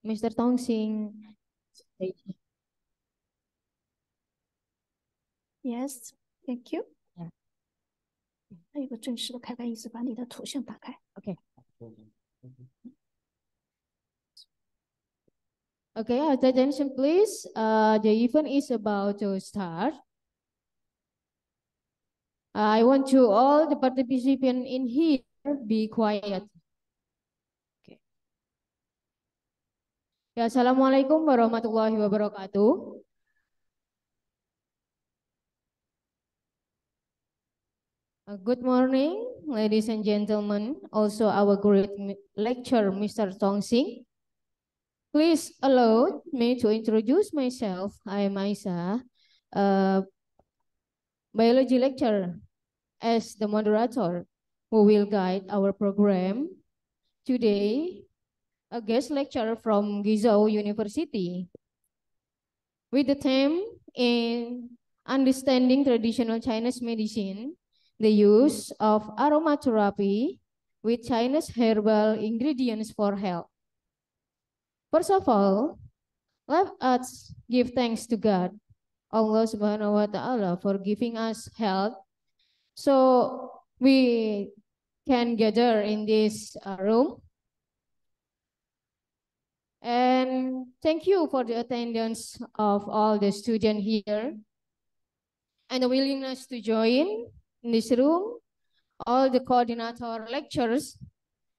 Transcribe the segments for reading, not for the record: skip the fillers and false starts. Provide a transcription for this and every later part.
Mr. Tongsing. Yes, thank you. 还有个正式的开班仪式，把你的图像打开。Okay. Okay, attention please. The event is about to start. I want to all the participants in here be quiet. Okay. Ya, Assalamualaikum warahmatullahi wabarakatuh. Good morning, ladies and gentlemen. Also our great lecturer, Mr. Tongsing. Please allow me to introduce myself. I am Aisa, biology lecturer, as the moderator who will guide our program. Today, a guest lecturer from Guizhou University with the theme in understanding traditional Chinese medicine, the use of aromatherapy with Chinese herbal ingredients for health. First of all, let us give thanks to God, Allah Subhanahu wa Ta'ala, for giving us health so we can gather in this room. And thank you for the attendance of all the students here and the willingness to join in this room, all the coordinator lecturers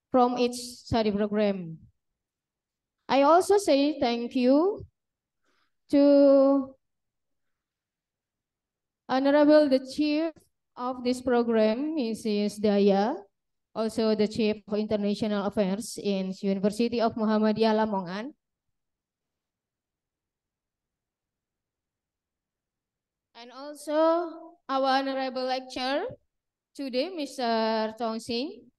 from each study program. I also say thank you to Honorable the Chief of this program, Mrs. Daya, also the Chief of International Affairs in University of Muhammadiyah Lamongan. And also our honorable lecturer today, Mr. Tongsing,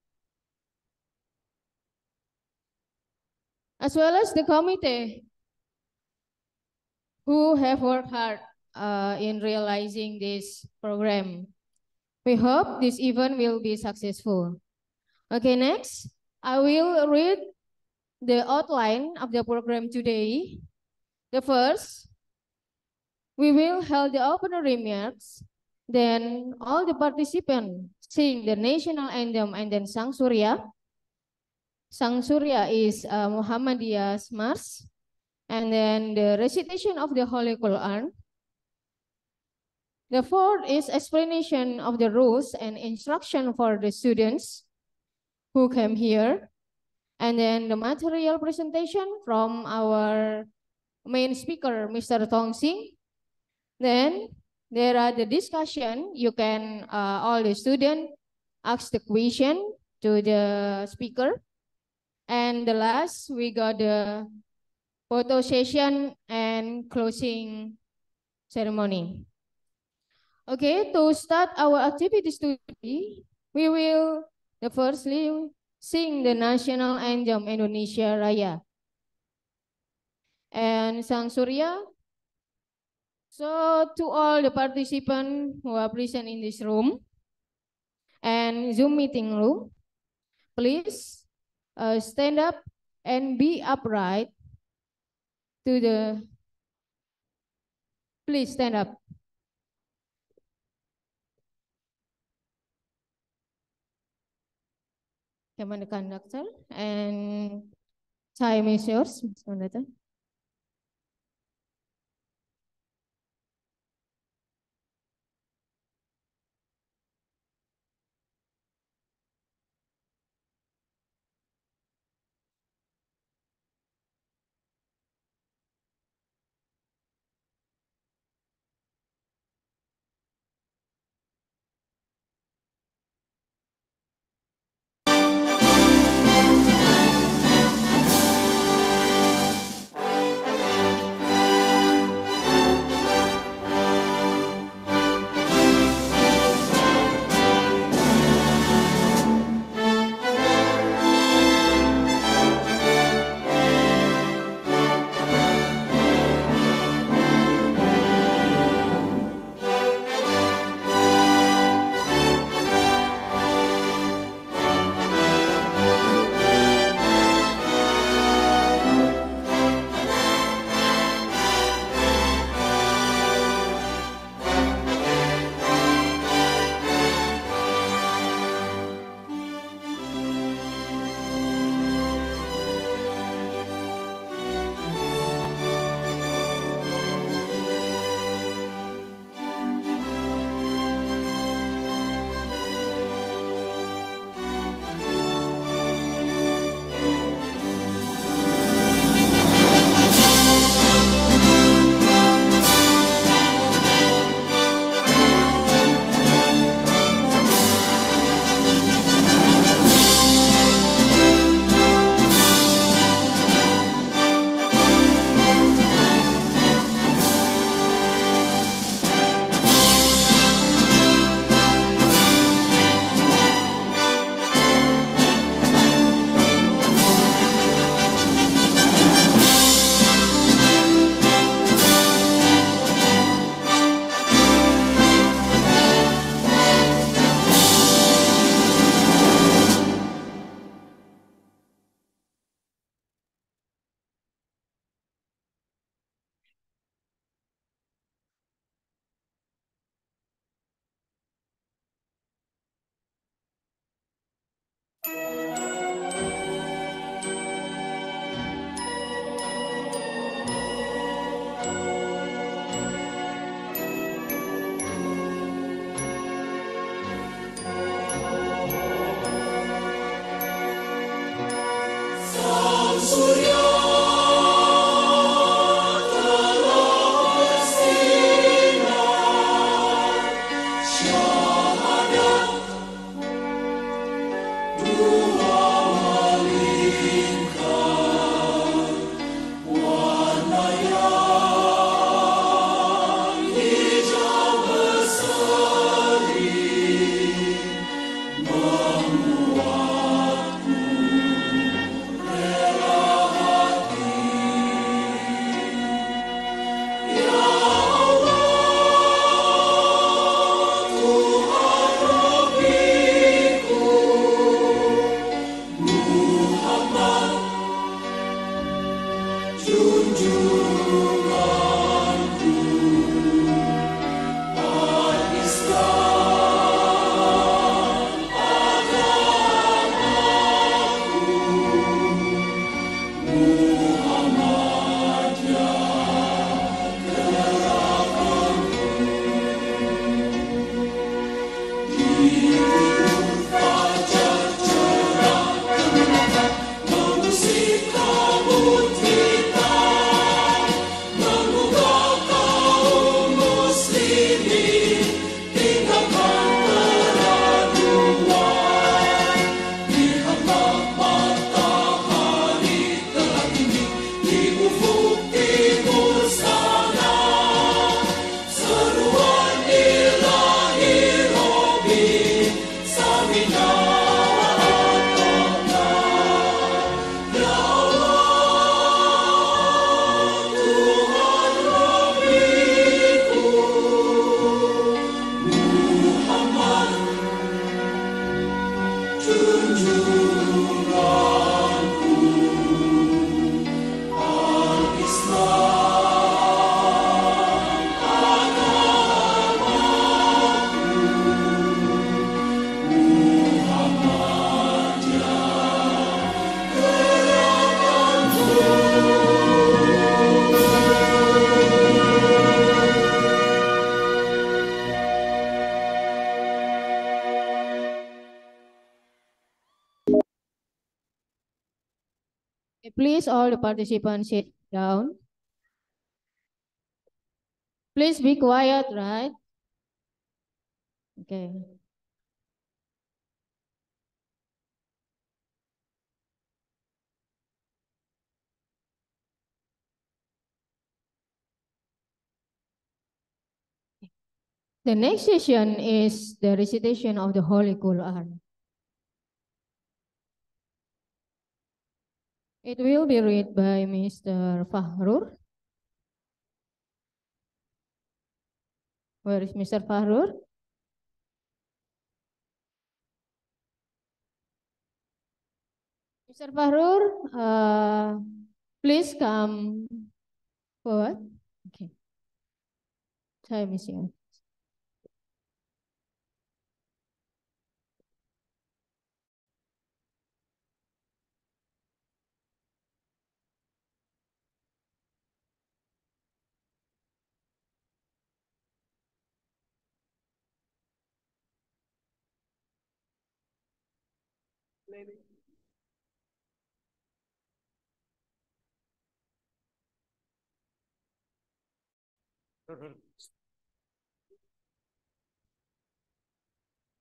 as well as the committee who have worked hard in realizing this program. We hope this event will be successful. Okay, next, I will read the outline of the program today. The first, we will hold the opening remarks, then all the participants sing the national anthem and then Sang Surya. Sang Surya is Muhammadiyah's Mars, and then the recitation of the Holy Quran. The fourth is explanation of the rules and instruction for the students who came here. And then the material presentation from our main speaker, Mr. Tongsing. Then there are the discussion. You can, all the students ask the question to the speaker. And the last, we got the photo session and closing ceremony. Okay, to start our activities today, we will firstly sing the national anthem Indonesia Raya and Sang Surya. So to all the participants who are present in this room and Zoom meeting room, please stand up and be upright to the, please stand up. Come on, the conductor, and time is yours, Ms. Conductor. Please, all the participants sit down. Please be quiet, right? Okay. The next session is the recitation of the Holy Quran. It will be read by Mr. Fahrur. Where is Mr. Fahrur? Mr. Fahrur, please come forward. Okay. Time is yours.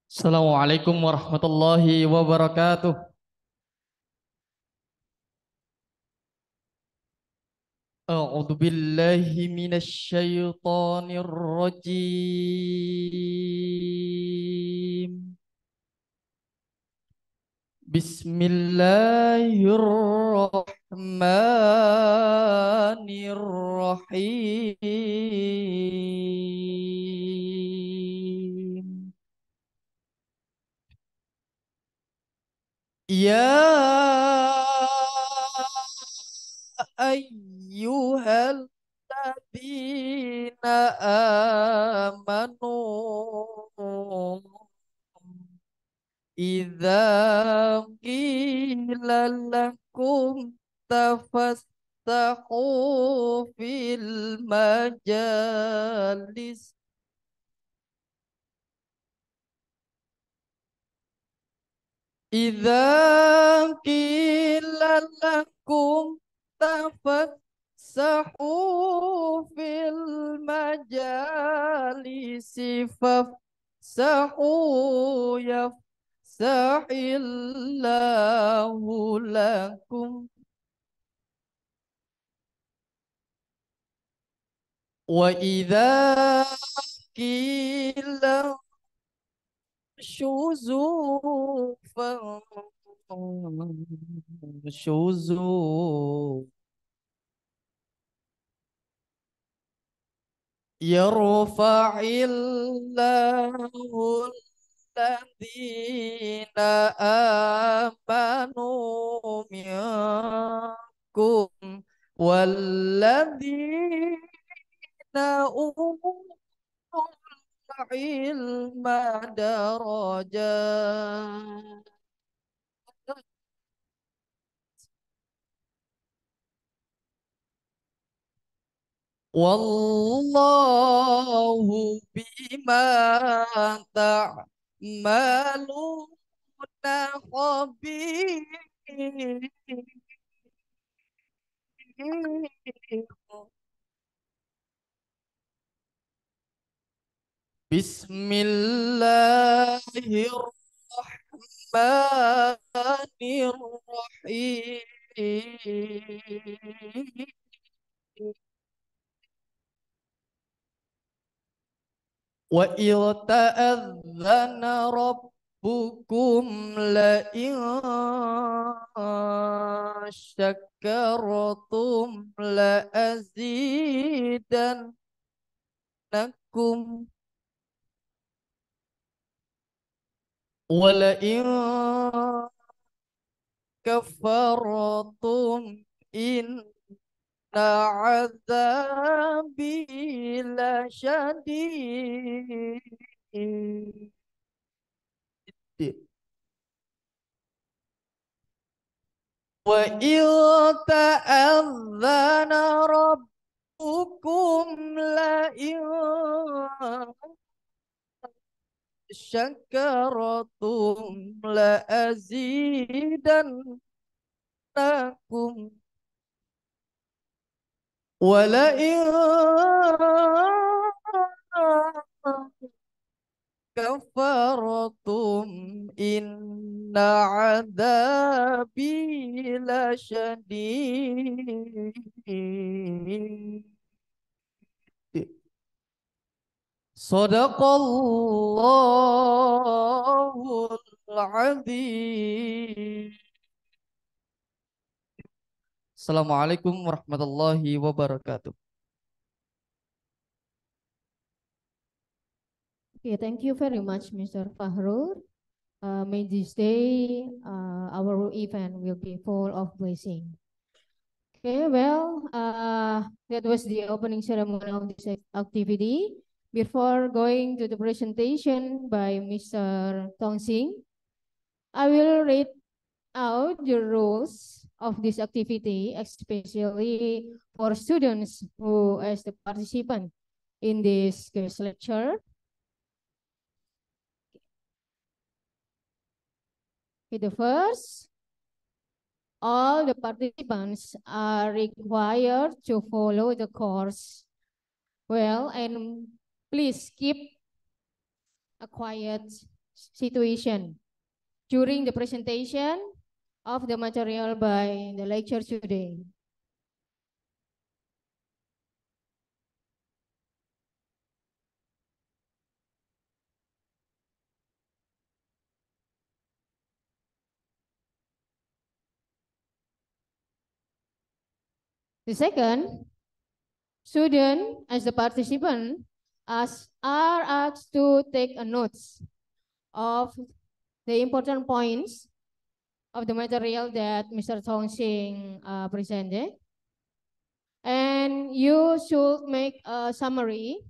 Assalamualaikum warahmatullahi wabarakatuh. A'udzu billahi minasy syaithanir rajim. Bismillahirrahmanirrahim. Ya ayyuhalladzina amanu idza qila lakum tafassahu fil majalis idza qila lakum tafassahu fil majalisi fafsahu yafsahillahu lakum wa idza qila syuzu syuzu yarfa'illahu alladzina amanu minkum walladzina utul ilma darajat wallahu bima ta'maluna khabir Bismillahirrahmanirrahim. Wa idh ta'adzana rabbukum la in syakartum la azidannakum wa la in kafartum inna azabi lasyadid. Wa idh ta'adzana rabbukum la in syakaratum la azidannakum wa la in kafartum inna adzabi lasyadid. Sadaqallahul azim. Assalamualaikum warahmatullahi wabarakatuh. Okay, thank you very much, Mr. Fahrul. May this day, our event will be full of blessing. Okay, well, that was the opening ceremony of this activity. Before going to the presentation by Mr. Tongsing, I will read out the rules of this activity, especially for students who as the participant in this guest lecture. Okay, the first, all the participants are required to follow the course well, and please keep a quiet situation during the presentation of the material by the lecture today. The second, student as the participant are asked to take a notes of the important points of the material that Mr. Tongsing presented. And you should make a summary.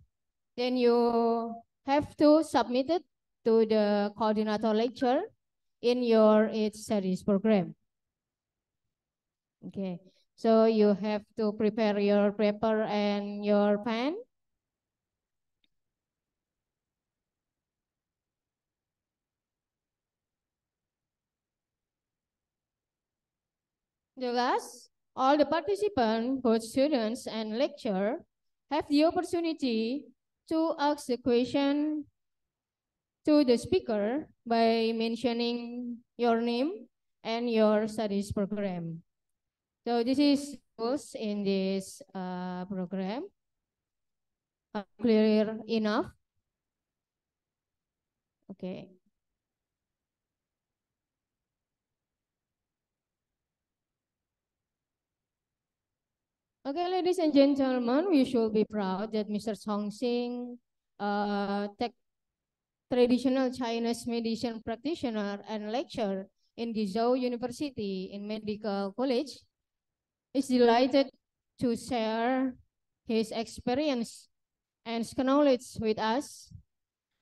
Then you have to submit it to the coordinator lecture in your its studies program. Okay, so you have to prepare your paper and your pen. The last, all the participants, both students and lecturer, have the opportunity to ask the question to the speaker by mentioning your name and your studies program. So this is rules in this program. Clear enough? Okay. Okay, ladies and gentlemen, we should be proud that Mr. Song Sing, traditional Chinese medicine practitioner and lecturer in Guizhou University in Medical College, is delighted to share his experience and knowledge with us.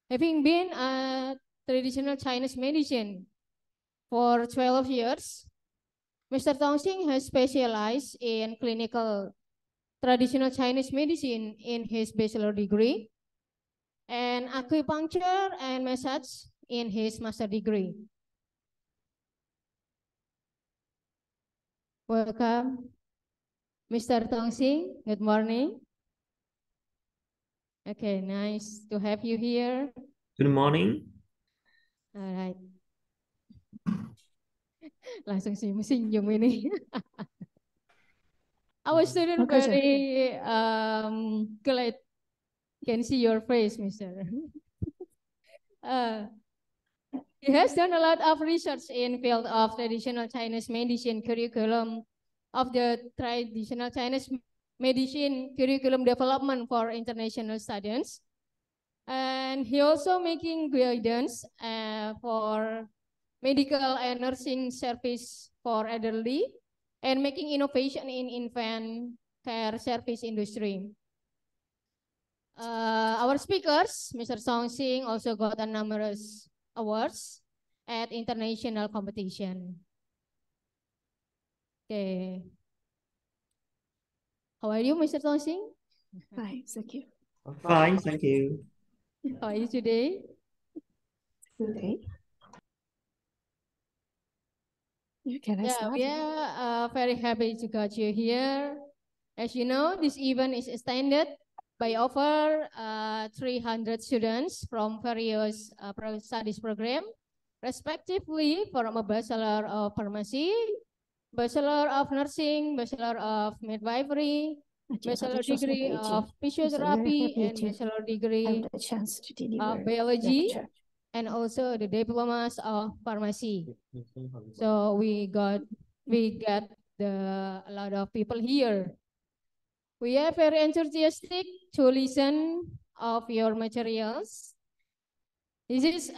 Having been a traditional Chinese medicine for 12 years, Mr. Tongxing has specialized in clinical traditional Chinese medicine in his bachelor degree and acupuncture and massage in his master degree. Welcome, Mr. Tongxing. Good morning. Okay, nice to have you here. Good morning. All right. Langsung senyum ini. Our student very glad can see your face, Mr. He has done a lot of research in field of traditional Chinese medicine curriculum of the traditional Chinese medicine curriculum development for international students. And he also making guidance for medical and nursing service for elderly and making innovation in infant care service industry. Our speakers, Mr. Song Sing, also got a numerous awards at international competition. Okay. How are you, Mr. Song Sing? Fine, thank you. Fine, thank you. How are you today? Okay. You can start. We are very happy to got you here. As you know, this event is extended by over 300 students from various studies program, respectively from a Bachelor of Pharmacy, Bachelor of Nursing, Bachelor of Midwifery, Bachelor degree of Physiotherapy, and Bachelor degree the chance to deliver of Biology, lecture. and also the diplomas of Pharmacy. So we get a lot of people here. We are very enthusiastic to listen of your materials. This is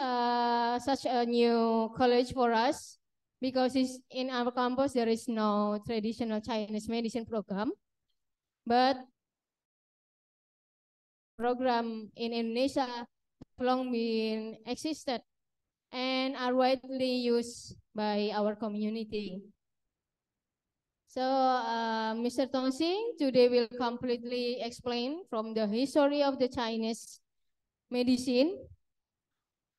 such a new college for us because in our campus there is no traditional Chinese medicine program, but program in Indonesia have long been existed and are widely used by our community. So Mr. Tongxing today will completely explain from the history of the Chinese medicine,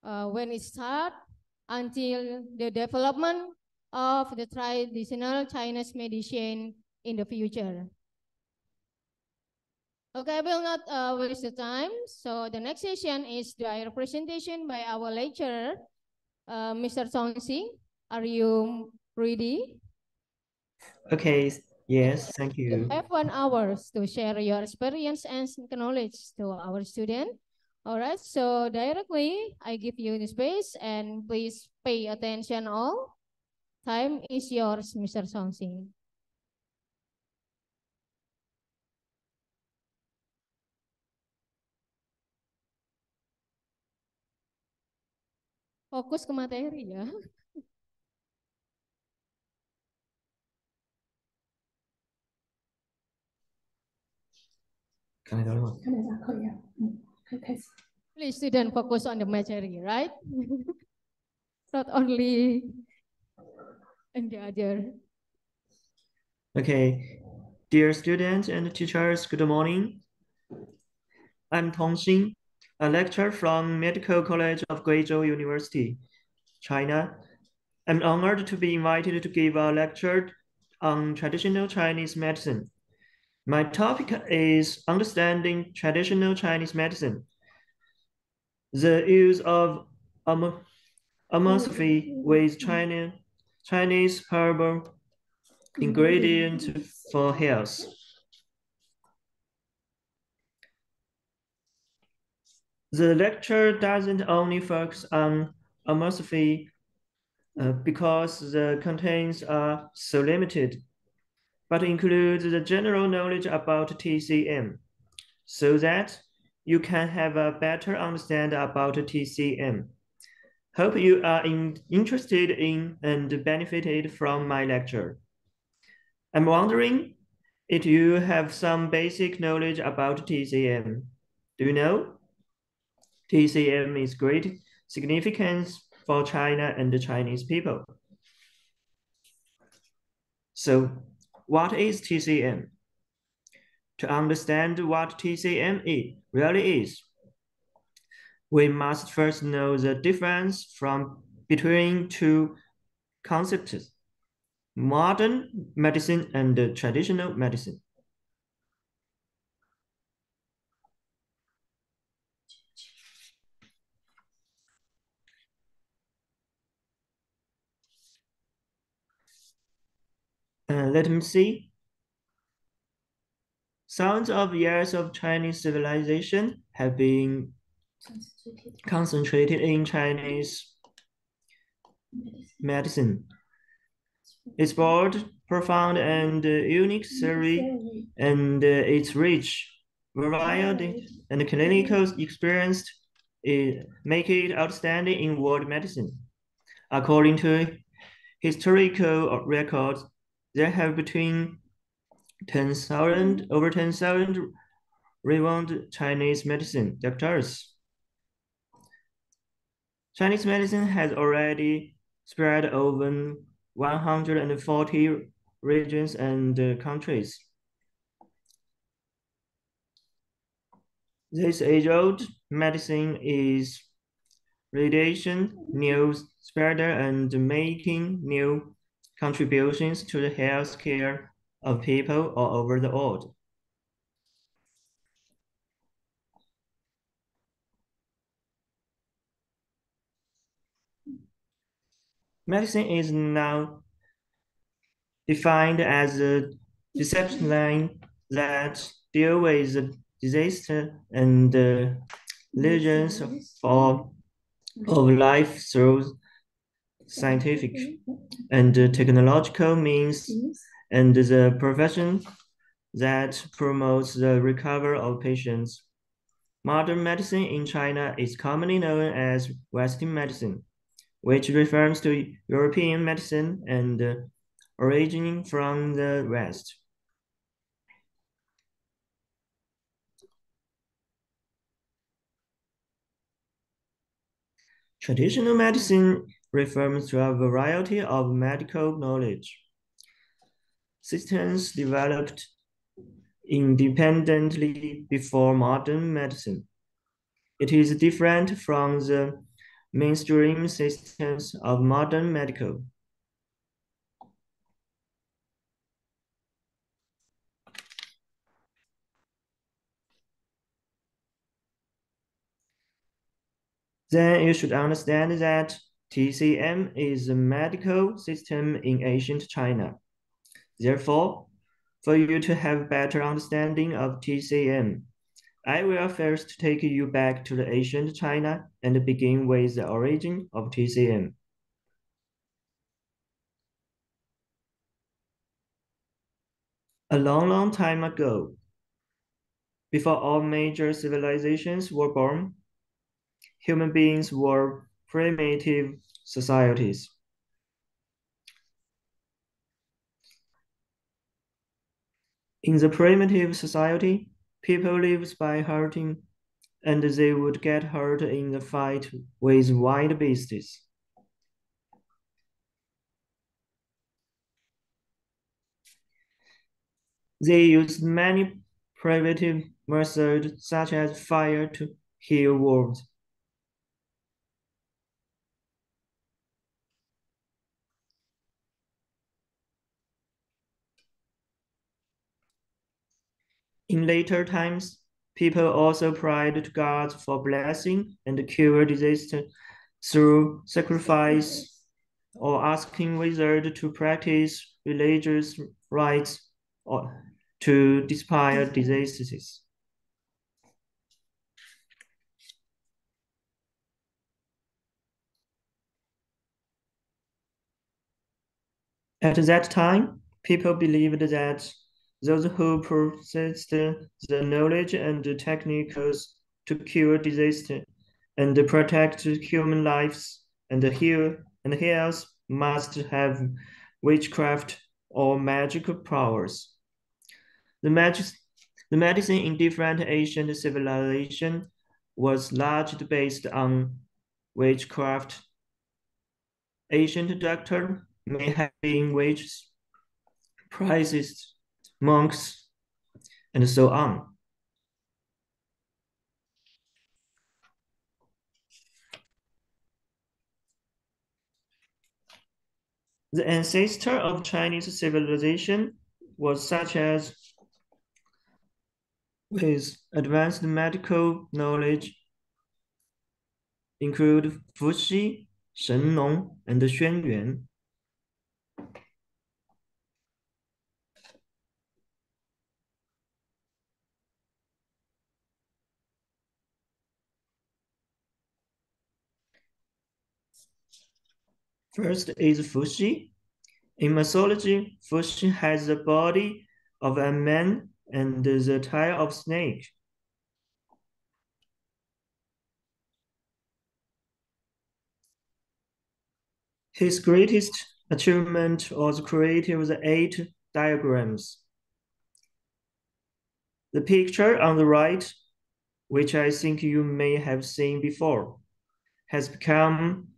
when it started until the development of the traditional Chinese medicine in the future. Okay, I will not waste the time. So the next session is the presentation by our lecturer, Mr. Tongxing. Are you ready? Okay, yes, thank You you. have 1 hour to share your experience and knowledge to our student. All right, so directly I give you the space and please pay attention all. Time is yours, Mr. Songxing. Fokus ke materi ya. Please student focus on the material, right? not only in the other. Okay, dear students and teachers, good morning. I'm Tongxin, a lecturer from Medical College of Guizhou University, China. I'm honored to be invited to give a lecture on traditional Chinese medicine. My topic is understanding traditional Chinese medicine. The use of amalgamy with Chinese herbal ingredients for health. The lecture doesn't only focus on amalgamy because the contents are so limited, but includes the general knowledge about TCM, so that you can have a better understanding about TCM. Hope you are interested in and benefited from my lecture. I'm wondering if you have some basic knowledge about TCM. Do you know? TCM is great significance for China and the Chinese people. So, what is TCM? To understand what TCM really is, we must first know the difference between two concepts, modern medicine and traditional medicine. Let me see. Thousands of years of Chinese civilization have been concentrated in Chinese medicine. Its broad, profound, and unique theory and its rich variety and clinical experience make it outstanding in world medicine. According to historical records, there have between over 10,000 renowned Chinese medicine doctors. Chinese medicine has already spread over 140 regions and countries. This age-old medicine is radiation, new spreader, and making new contributions to the health care of people all over the world. Medicine is now defined as a discipline that deal with disease and lesions of life through scientific and technological means, and the profession that promotes the recovery of patients. Modern medicine in China is commonly known as Western medicine, which refers to European medicine and originating from the West. Traditional medicine refers to a variety of medical knowledge systems developed independently before modern medicine. It is different from the mainstream systems of modern medical. Then you should understand that TCM is a medical system in ancient China. Therefore, for you to have better understanding of TCM, I will first take you back to the ancient China and begin with the origin of TCM. A long, long time ago, before all major civilizations were born, human beings were primitive societies. In the primitive society, people lived by hunting, and they would get hurt in the fight with wild beasts. They used many primitive methods such as fire to heal wounds. In later times, people also prayed to gods for blessing and cure diseases through sacrifice or asking wizards to practice religious rites or to dispel diseases. At that time, people believed that those who possessed the knowledge and the techniques to cure disease and protect human lives and health must have witchcraft or magical powers. The, magic, the medicine in different ancient civilizations was largely based on witchcraft. Ancient doctors may have been witches, priests, monks, and so on. The ancestor of Chinese civilization was such as with advanced medical knowledge include Fuxi, Shen and Xuanyuan. First is Fuxi. In mythology, Fuxi has the body of a man and the tail of a snake. His greatest achievement was creating the 8 diagrams. The picture on the right, which I think you may have seen before, has become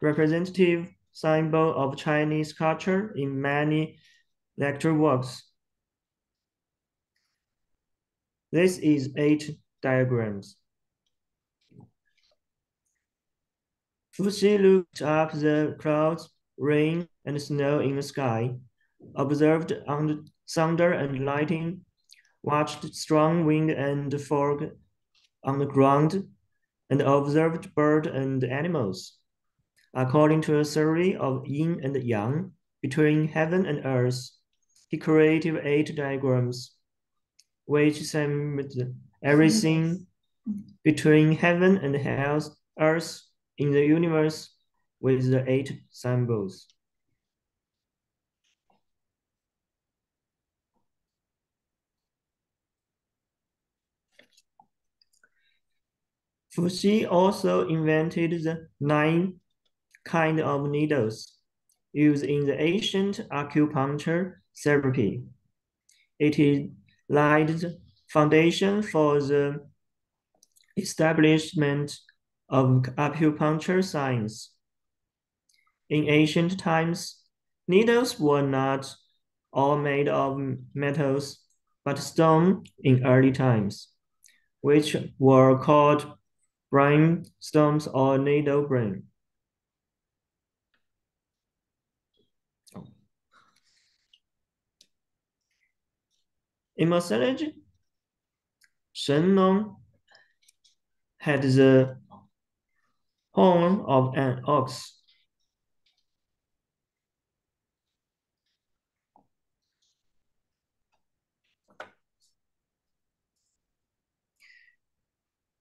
representative symbol of Chinese culture in many lecture works. This is 8 diagrams. Fuxi looked up the clouds, rain, and snow in the sky, observed thunder and lightning, watched strong wind and fog on the ground, and observed birds and animals. According to a theory of yin and yang between heaven and earth, he created 8 diagrams, which summed everything between heaven and earth in the universe with the 8 symbols. Fuxi also invented the 9 kinds of needles used in the ancient acupuncture therapy. It is laid the foundation for the establishment of acupuncture science. In ancient times, needles were not all made of metals, but stone in early times, which were called brain stones or needle brain. In mythology, Shen had the horn of an ox.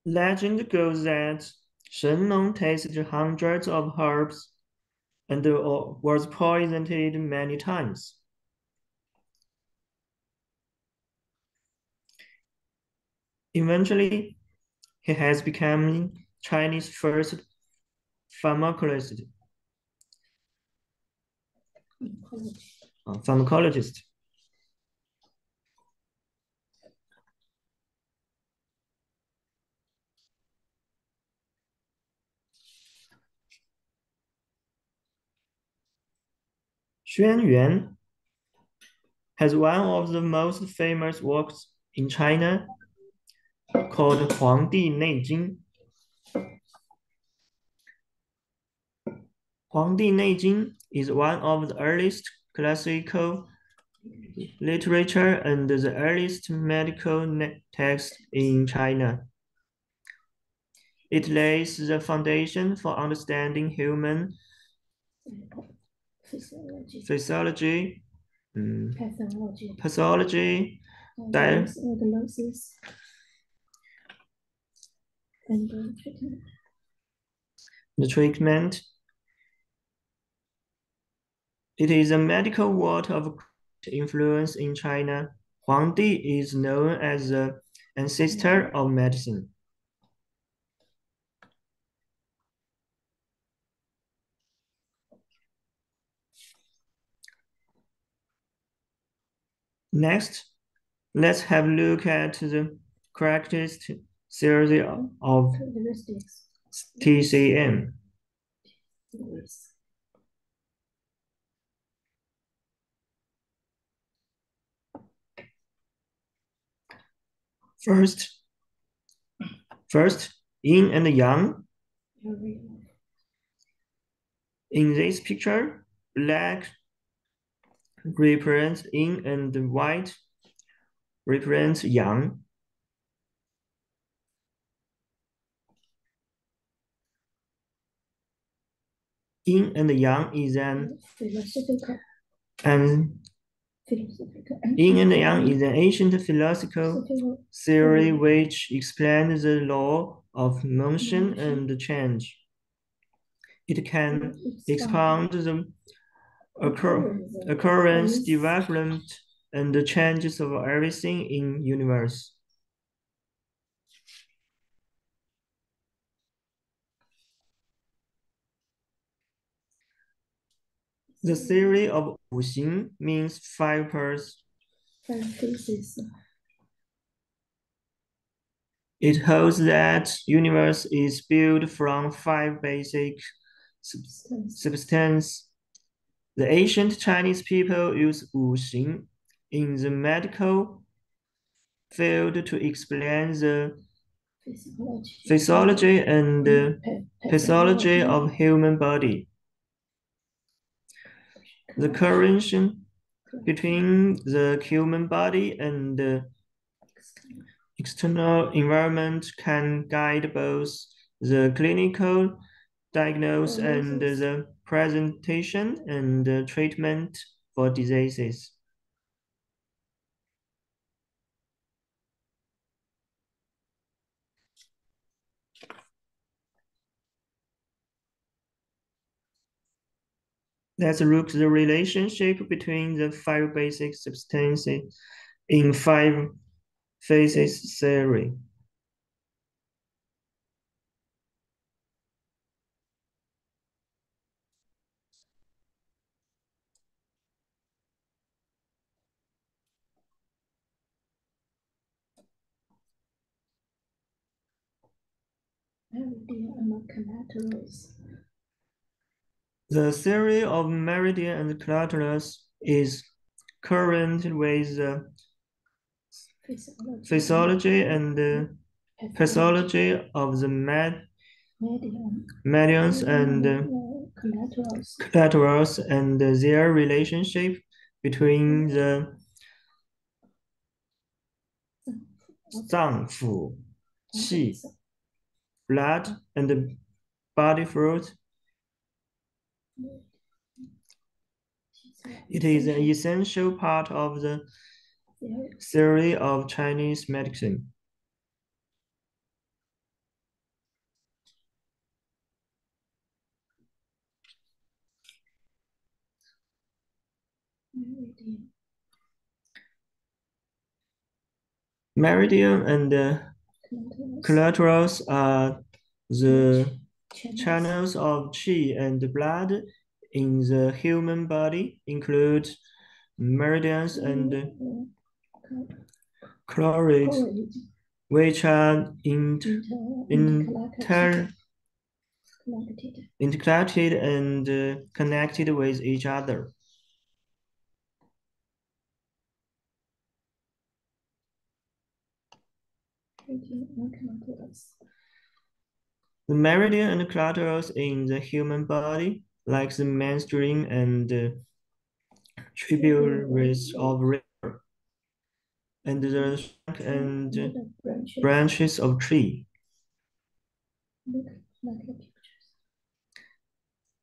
Legend goes that Shen tasted hundreds of herbs and was poisoned many times. Eventually, he has become Chinese first pharmacologist. Pharmacologist. Xuanyuan has one of the most famous works in China called 黄帝内经. 黄帝内经 is one of the earliest classical literature and the earliest medical text in China. It lays the foundation for understanding human physiology, pathology, diagnosis, and the treatment. It is a medical word of influence in China. Huangdi is known as the ancestor of medicine. Next, let's have a look at the characteristic theory of TCM. First, yin and yang. In this picture, black represents yin and white represents yang. Yin and yang is an yin and yang is an ancient philosophical theory which explains the law of motion and change. It can expound the occurrence, development, and the changes of everything in universe. The theory of 五行 means five phases. It holds that universe is built from five basic substances. The ancient Chinese people used 五行 in the medical field to explain the physiology and pathology of human body. The correlation between the human body and the external environment can guide both the clinical diagnosis and the presentation and the treatment for diseases. Let's look at the relationship between the five basic substances in five phases theory. The theory of meridian and collaterals is current with the physiology and pathology of the medians and collaterals and their relationship between the 脏腑, qi, blood, and body fluid. It is an essential part of the theory of Chinese medicine. Meridian and collaterals are the channels of qi and blood in the human body, include meridians and chlorides, which are interconnected and connected with each other. The meridian and clitoris in the human body, like the mainstream and tributaries of river, and the trunk and branches of tree,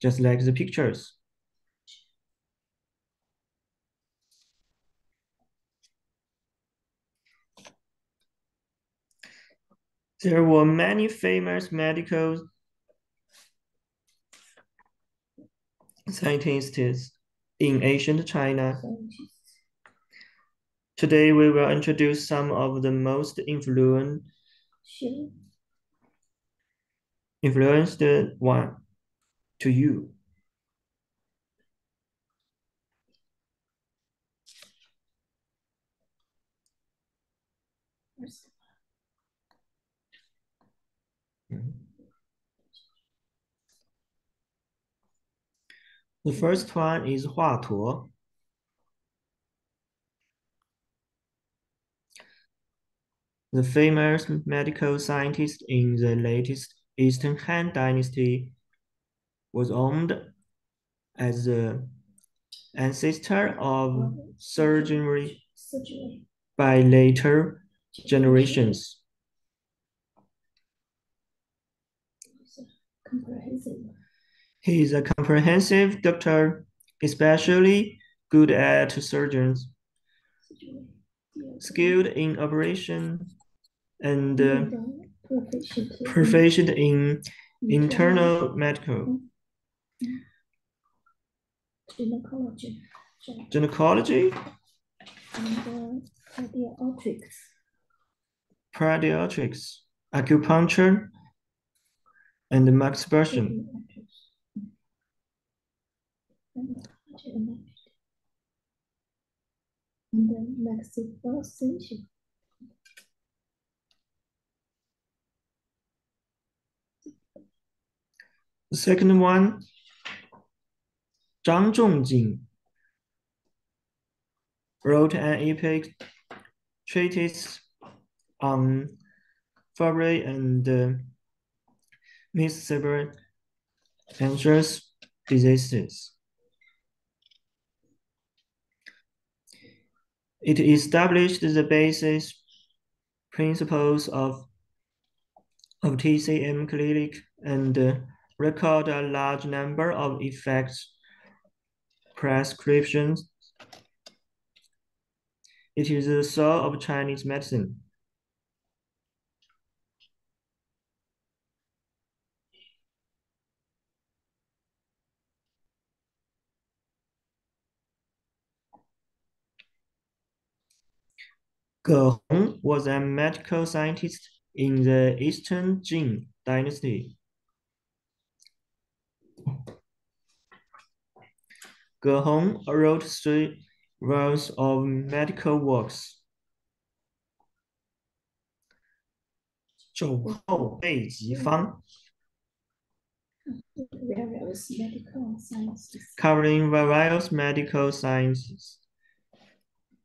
just like the pictures. There were many famous medical scientists in ancient China. Today, we will introduce some of the most influenced one to you. The first one is Hua Tuo. The famous medical scientist in the latest Eastern Han Dynasty was owned as the ancestor of surgery by later generations. He is a comprehensive doctor, especially good at surgeons, skilled in operation, and proficient in internal medical, gynecology, pediatrics, acupuncture, and masturbation. The second one, Zhang Zhongjing, wrote an epic treatise on February and miscellaneous diseases. It established the basic principles of TCM clinic and record a large number of effects prescriptions. It is the soul of Chinese medicine. Ge Hong was a medical scientist in the Eastern Jin Dynasty. Ge Hong wrote 3 volumes of medical works. 肘后备急方 covering various medical sciences,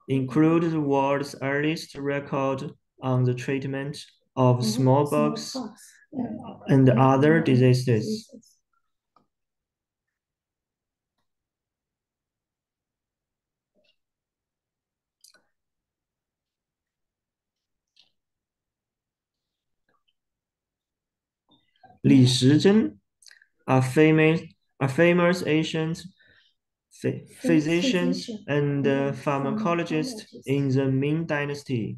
include the world's earliest record on the treatment of smallpox and other diseases. Li Shizhen, a famous ancient physician and pharmacologist in the Ming Dynasty,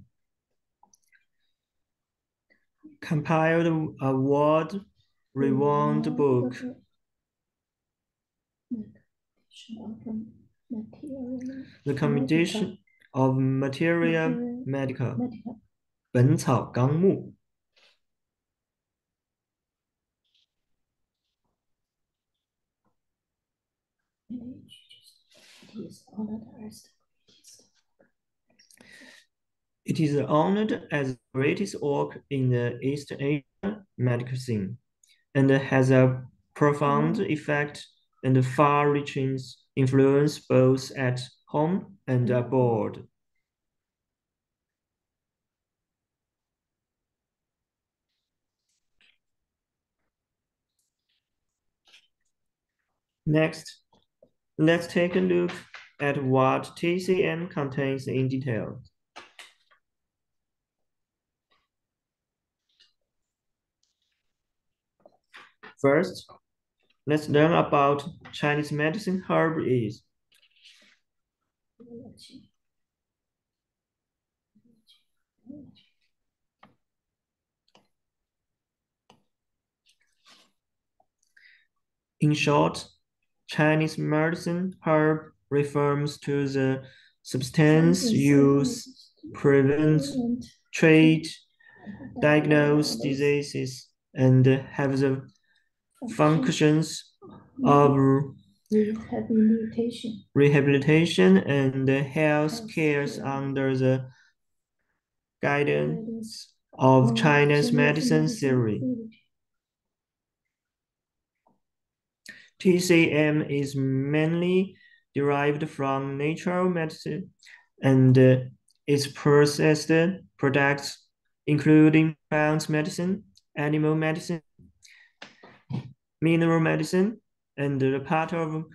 compiled a world-renowned book, The Condition of Materia Medica, 本草纲目. It is honored as the greatest work in the East Asian medical scene and has a profound effect and far-reaching influence both at home and abroad. Next, let's take a look at what TCM contains in detail. First, let's learn about Chinese medicine herb is. In short, Chinese medicine herb refers to the substance used, prevent, treat, diagnose diseases, and have the functions of rehabilitation and health care under the guidance of Chinese medicine theory. TCM is mainly derived from natural medicine and its processed products, including plant medicine, animal medicine, mineral medicine, and the part of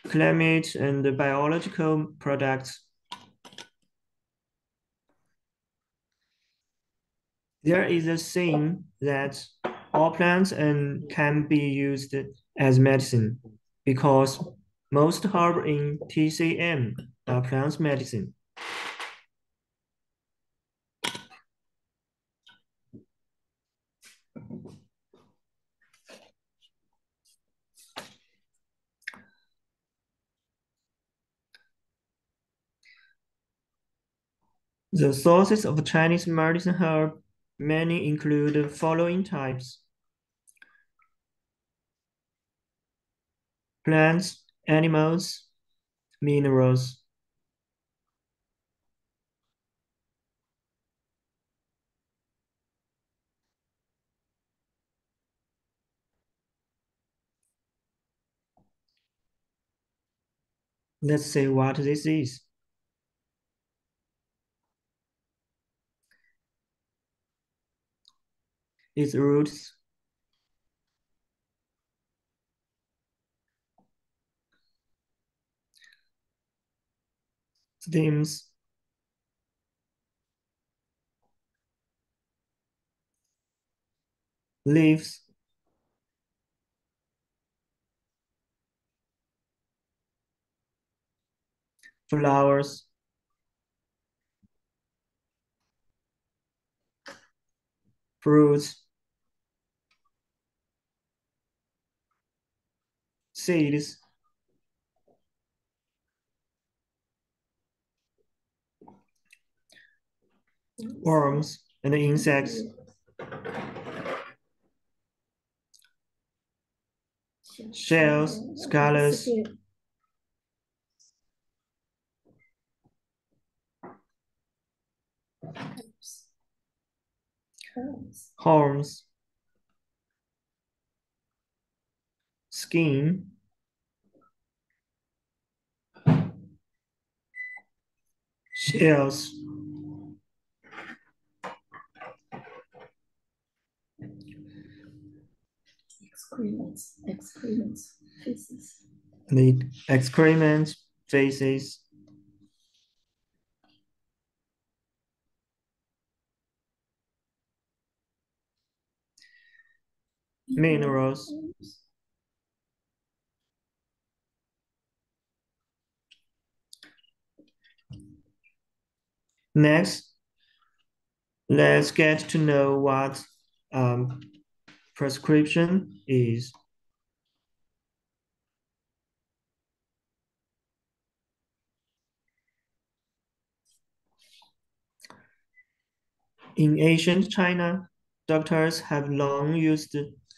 climate and biological products. There is a saying that all plants can be used as medicine because most herbs in TCM are plant medicine. The sources of Chinese medicine herb mainly include the following types: plants, animals, minerals. Let's see what this is. Its roots, stems, leaves, flowers, fruits, seeds, worms, and insects. Shells, scallops, horns, skin, shells, excrements, feces. the excrement, feces, minerals. Next, let's get to know what prescription is. In ancient China, doctors have long used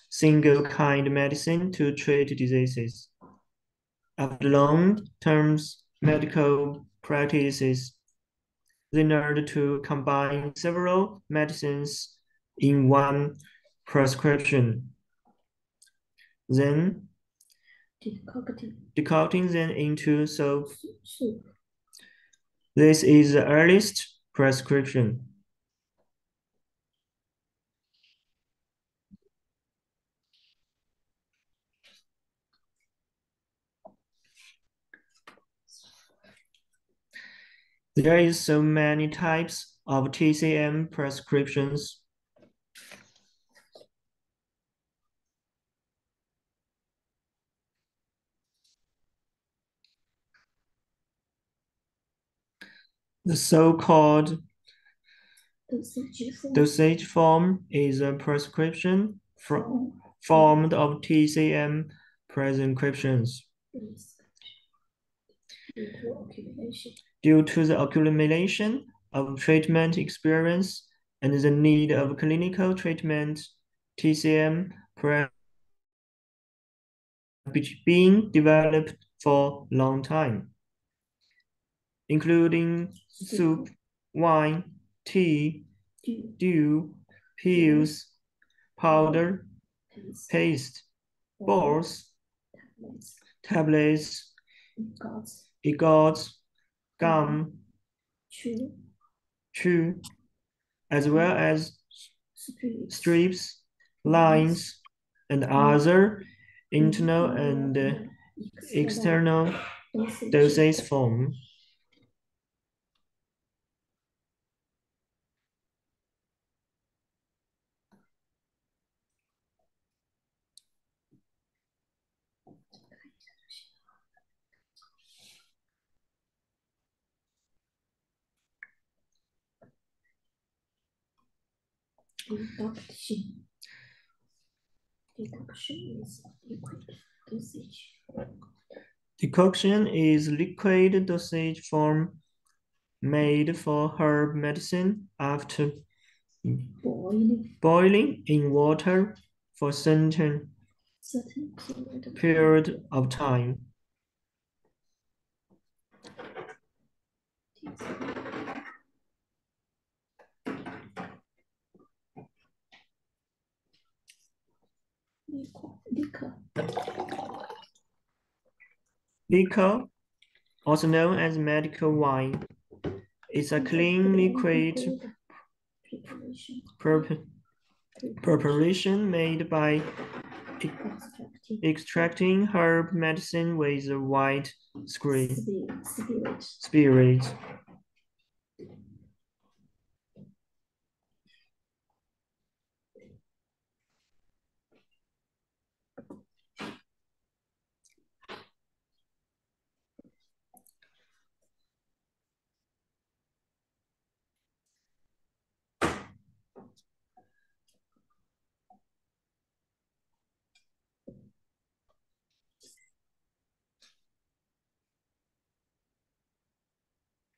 single-kind medicine to treat diseases. After long-term medical practices, they learned to combine several medicines in one prescription, then decocting them into soup. This is the earliest prescription. There is so many types of TCM prescriptions. The so-called dosage form is a prescription formed of TCM prescriptions. Due to the accumulation of treatment experience and the need of clinical treatment, TCM been developed for a long time, including soup, wine, tea, dew, pills, powder, paste, balls, tablets, ergots, gum, chew, as well as strips, lines, and other internal and external dosage form. Decoction is liquid dosage form made for herb medicine after boiling in water for certain period of time. Liquor, also known as medical wine, is a clean liquid preparation made by extracting herb medicine with a white spirit.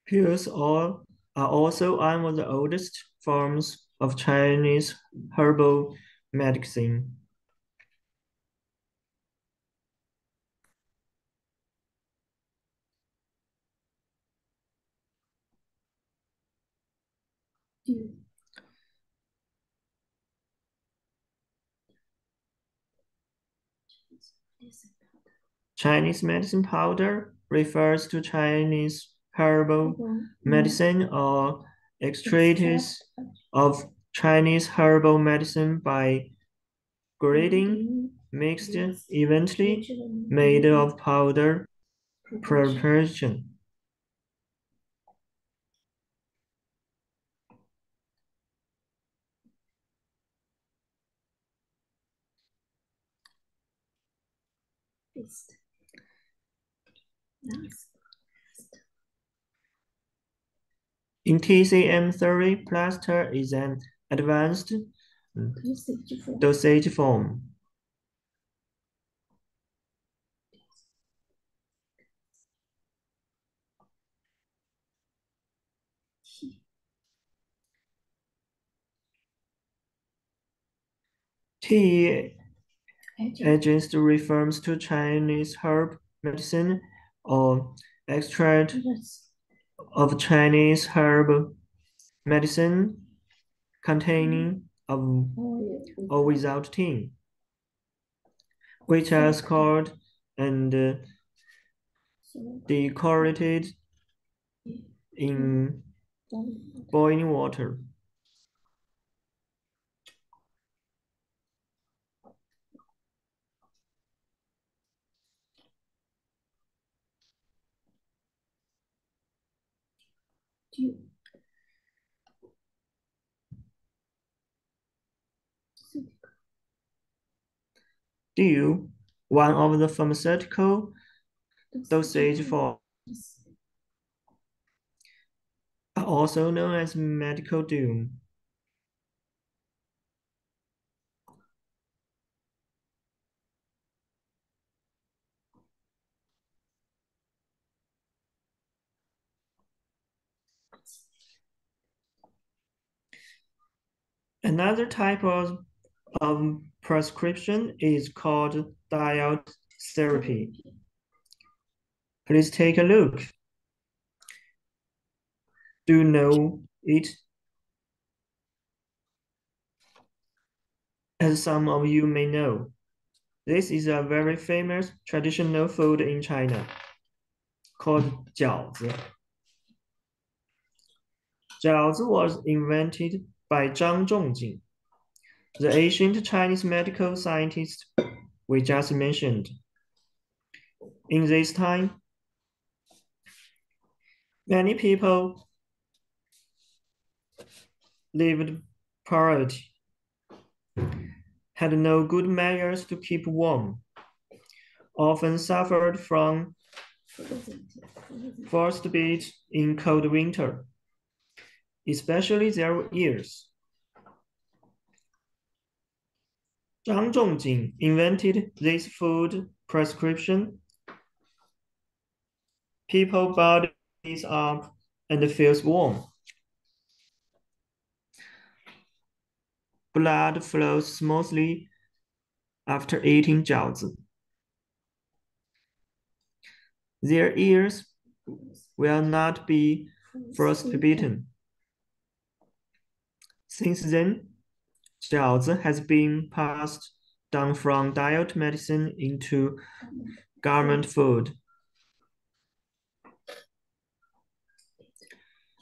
Pills are also one of the oldest forms of Chinese herbal medicine. Chinese medicine powder refers to Chinese herbal medicine or extracts of Chinese herbal medicine by grading, mixed, eventually made of powder preparation. In TCM theory, plaster is an advanced dosage form. Tea agents refers to Chinese herb medicine or extract of Chinese herb medicine containing or without tea, which are scalded and decorated in boiling water. Dew, one of the pharmaceutical dosage forms, are also known as medical doom. Another type of prescription is called diode therapy. Please take a look. Do you know it? As some of you may know, this is a very famous traditional food in China called jiaozi. Jiaozi was invented by Zhang Zhongjing, the ancient Chinese medical scientist we just mentioned. In this time, many people lived poverty, had no good measures to keep warm, often suffered from frostbite in cold winter, especially their ears. Zhang Zhongjing invented this food prescription. People's bodies up and feels warm. Blood flows smoothly after eating jiaozi. Their ears will not be frostbitten. Since then, jiaozi has been passed down from diet medicine into government food.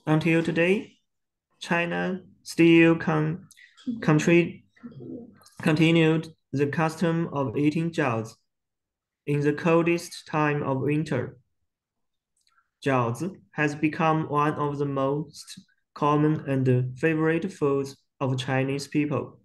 Until today, China still continued the custom of eating jiaozi in the coldest time of winter. Jiaozi has become one of the most common and favorite foods of Chinese people.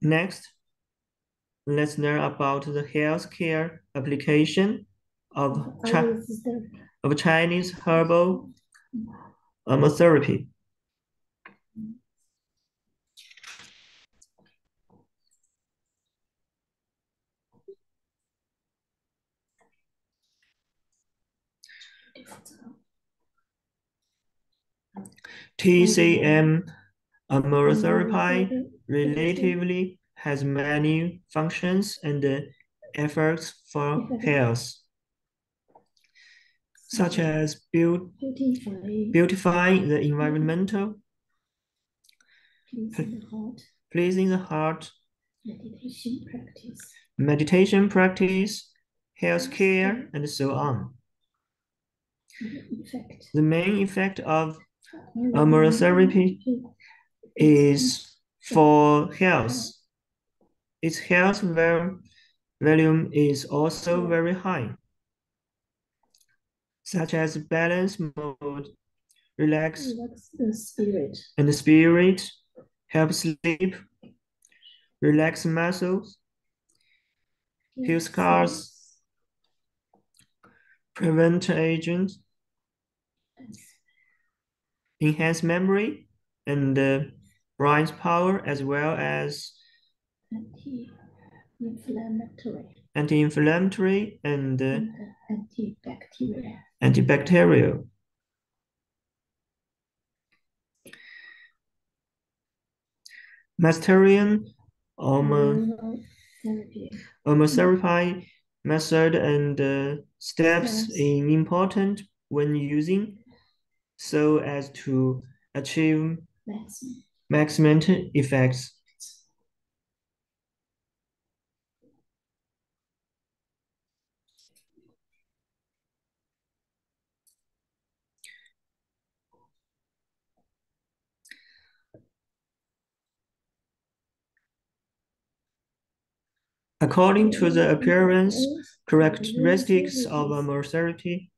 Next, let's learn about the healthcare application of Chinese herbal therapy. TCM aromatherapy relatively has many functions and efforts for health, such as beautifying the environment, pleasing the heart, meditation practice, health care, and so on. The main effect of aromatherapy is for health. Its health volume is also very high, such as balance mood, relax and spirit, help sleep, relax muscles, heal scars, prevent aging, enhance memory and brain's power, as well as anti-inflammatory and antibacterial. Masterian aromatherapy method and steps is important when using so as to achieve maximum effects. According to the appearance characteristics of aromatherapy,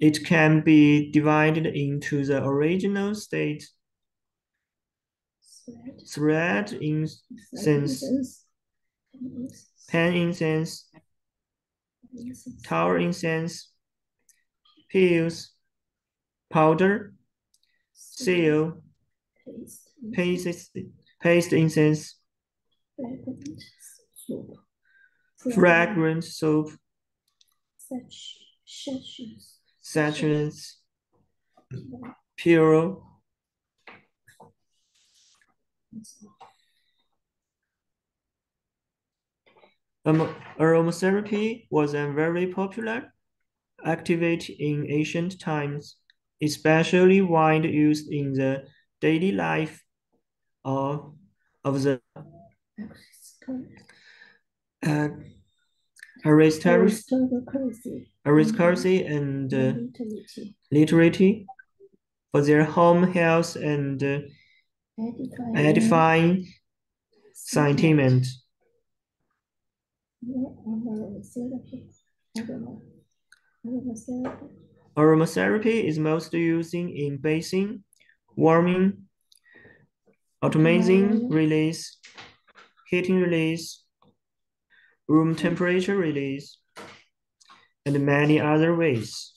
it can be divided into the original state, thread incense, pan incense, tower incense, pills, powder, seal, paste incense, fragrant soap, sachets, pure. Aromatherapy was a very popular activity in ancient times, especially widely used in the daily life of the aristocracy and literati for their home health and edifying sentiment. Aromatherapy is mostly used in bathing, warming, optimizing release, heating release, room temperature release, and many other ways.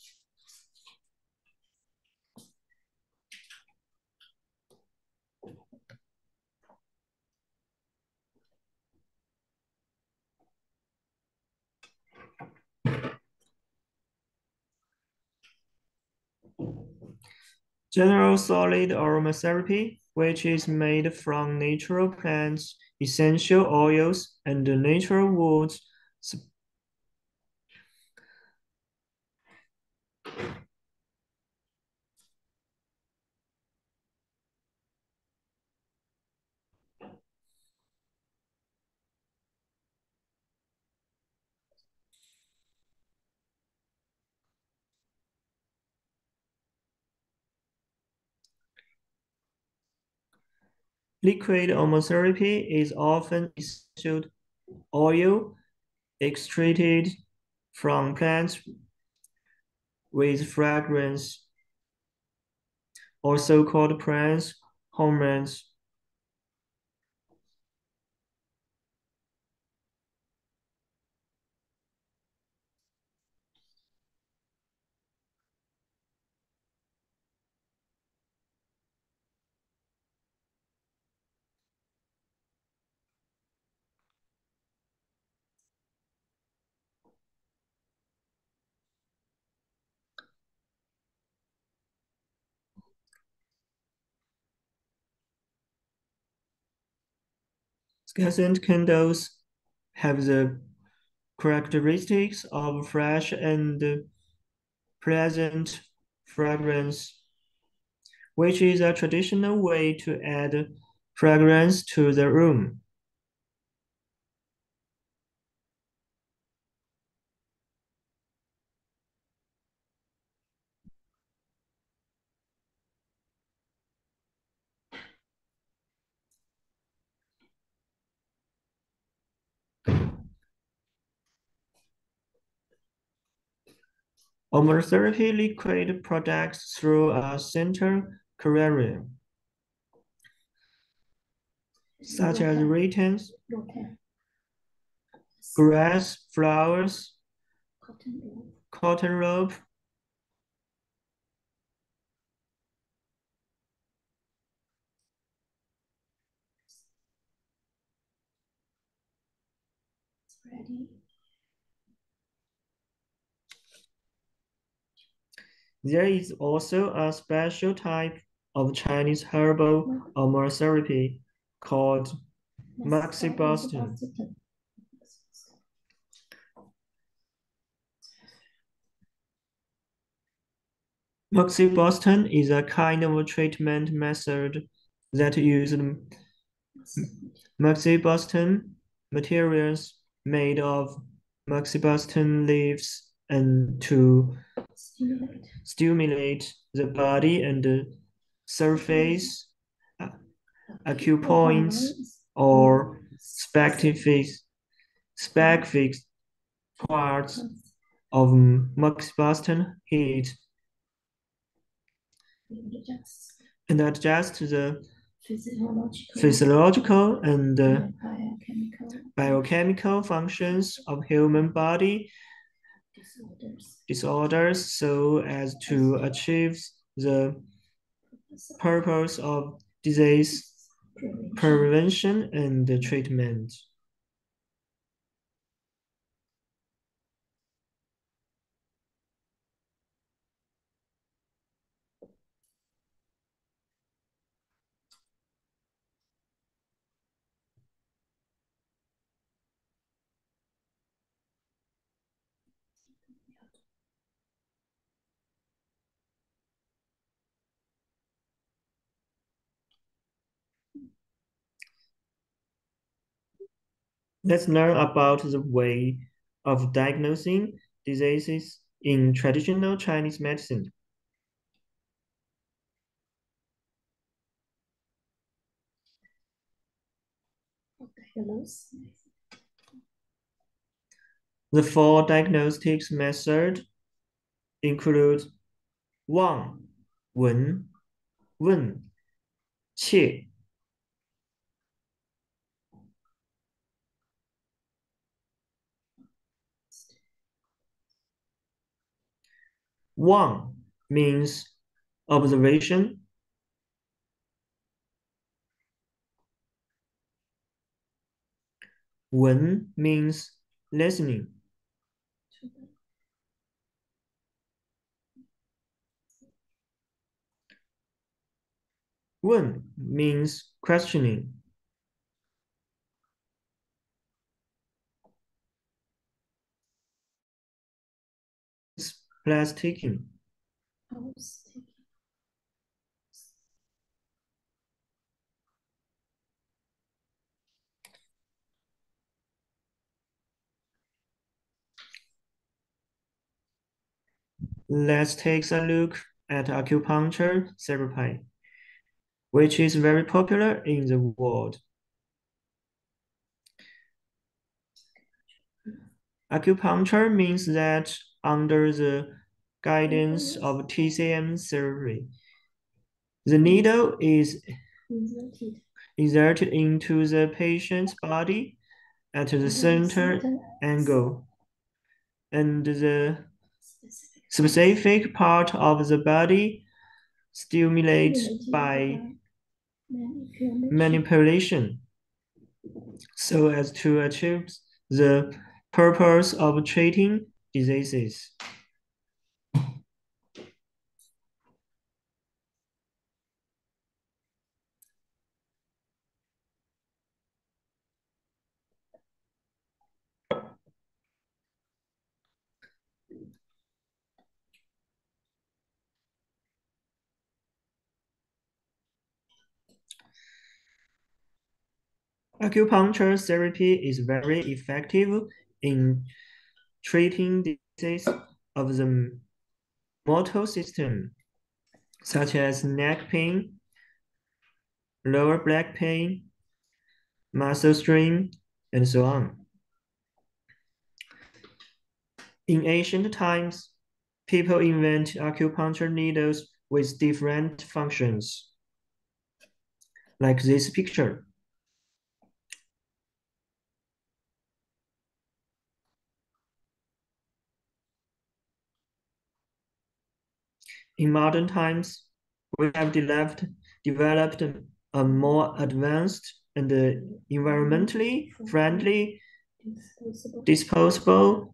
General solid aromatherapy, which is made from natural plants, essential oils, and natural woods, liquid aromatherapy is often essential oil extracted from plants with fragrance, also called plant hormones. Scent candles have the characteristics of fresh and pleasant fragrance, which is a traditional way to add fragrance to the room. Aromatherapy liquid products through a central carrier, such as ratans, grass, flowers, cotton rope, There is also a special type of Chinese herbal aromatherapy called Boston. Boston is a kind of treatment method that uses Boston materials made of Boston leaves and to stimulate the body and the surface acupoints or specific parts of Boston heat and adjust the physiological and biochemical functions of human body disorders so as to achieve the purpose of disease prevention and treatment. Let's learn about the way of diagnosing diseases in traditional Chinese medicine. The four diagnostic methods include 望、闻、问、切。望 means observation. Wen means listening. Wen means questioning. Place taking. Let's take a look at acupuncture therapy, which is very popular in the world. Acupuncture means that under the guidance of TCM therapy, the needle is inserted into the patient's body at the center angle, and the specific part of the body stimulated by manipulation so as to achieve the purpose of treating diseases. Acupuncture therapy is very effective in treating diseases of the motor system, such as neck pain, lower back pain, muscle strain, and so on. In ancient times, people invent acupuncture needles with different functions, like this picture. In modern times, we have developed a more advanced and environmentally friendly disposable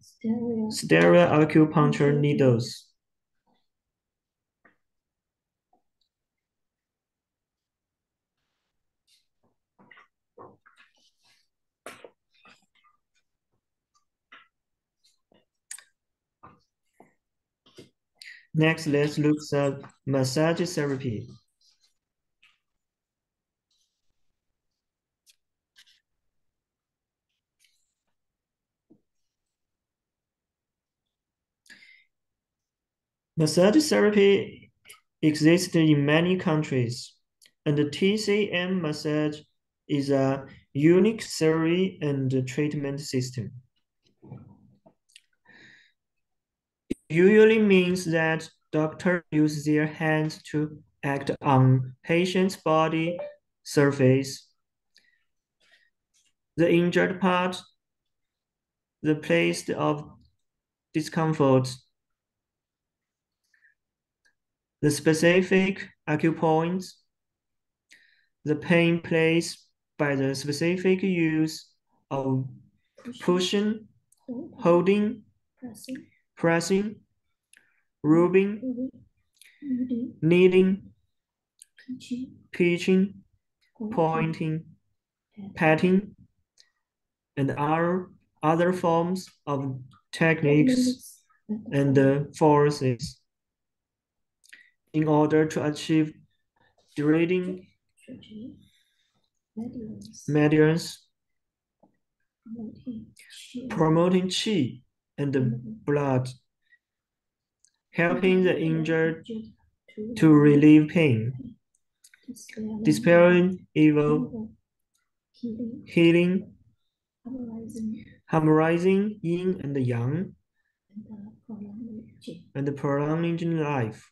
stereo acupuncture needles. Next, let's look at massage therapy. Massage therapy exists in many countries, and the TCM massage is a unique theory and treatment system. It usually means that doctors use their hands to act on patient's body surface, the injured part, the place of discomfort, the specific acupoints, the pain place by the specific use of pushing, holding, pressing, rubbing, kneading, pitching, pointing, patting, and other forms of techniques and forces in order to achieve degrading mediums, promoting qi and the blood, helping the injured to relieve pain, dispelling evil, healing, harmonizing yin and yang, and prolonging life.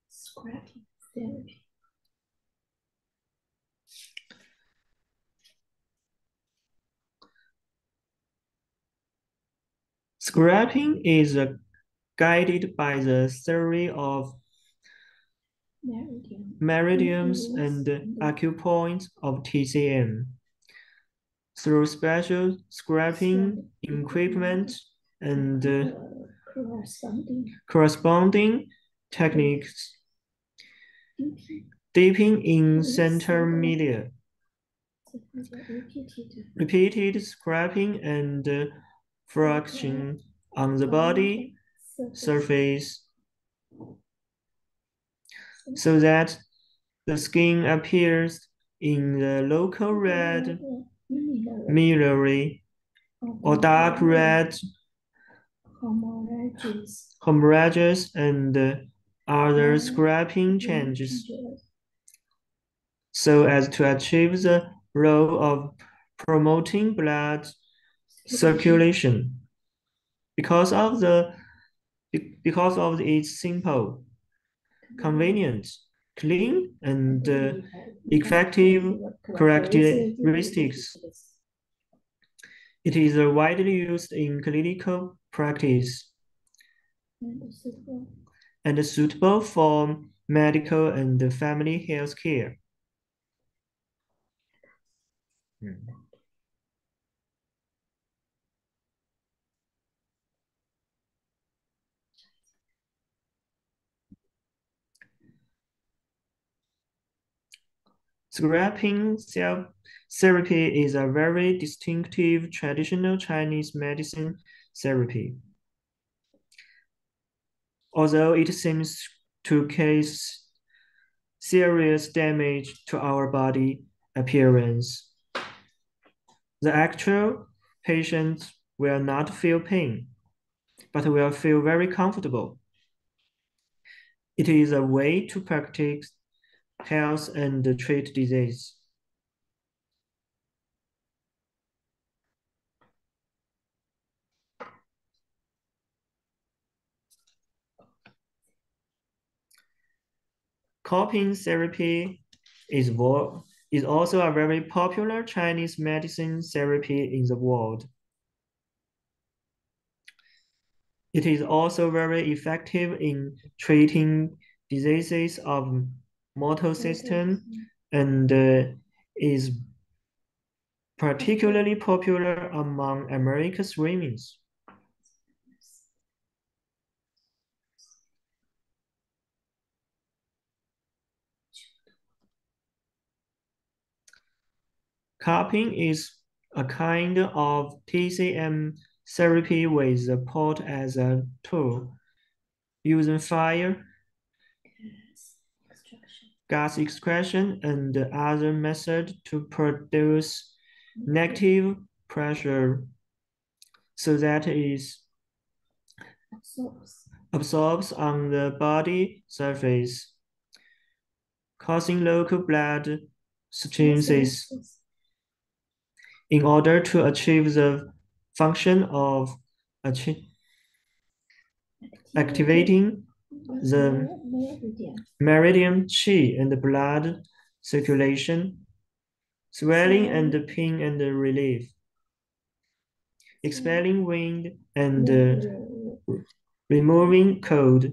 Scrapping therapy. Scrapping is guided by the theory of meridians and acupoints of TCM. Through special scrapping equipment and corresponding techniques, dipping in center media, repeated scraping and friction on the body surface so that the skin appears in the local red, miliary, or dark red hemorrhages and other scraping changes, so as to achieve the role of promoting blood circulation. Because of its simple, convenient, clean, and effective characteristics, it is widely used in clinical practice and suitable for medical and family health care. Scrapping therapy is a very distinctive traditional Chinese medicine therapy. Although it seems to cause serious damage to our body appearance, the actual patient will not feel pain, but will feel very comfortable. It is a way to practice health and treat disease. Cupping therapy is also a very popular Chinese medicine therapy in the world. It is also very effective in treating diseases of motor system and is particularly popular among American women. Cupping is a kind of TCM therapy with the pot as a tool, using fire, gas excretion, and other methods to produce negative pressure so that it absorbs on the body surface, causing local blood stenosis. In order to achieve the function of activating the meridian qi and the blood circulation, swelling and pain and relief, expelling wind and removing cold.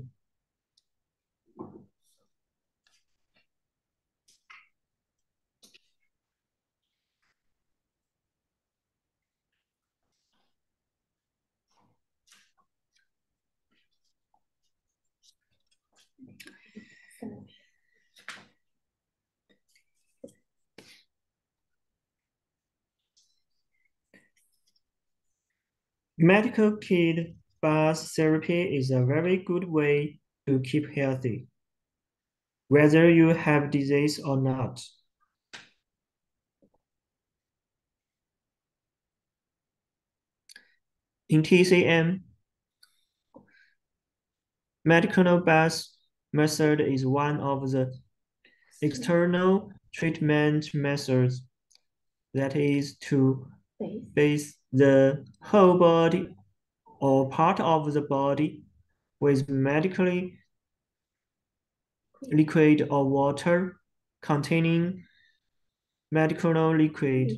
Medical kid bath therapy is a very good way to keep healthy, whether you have disease or not. In TCM, medical bath method is one of the external treatment methods that is to bathe the whole body or part of the body with medically liquid or water containing medical liquid.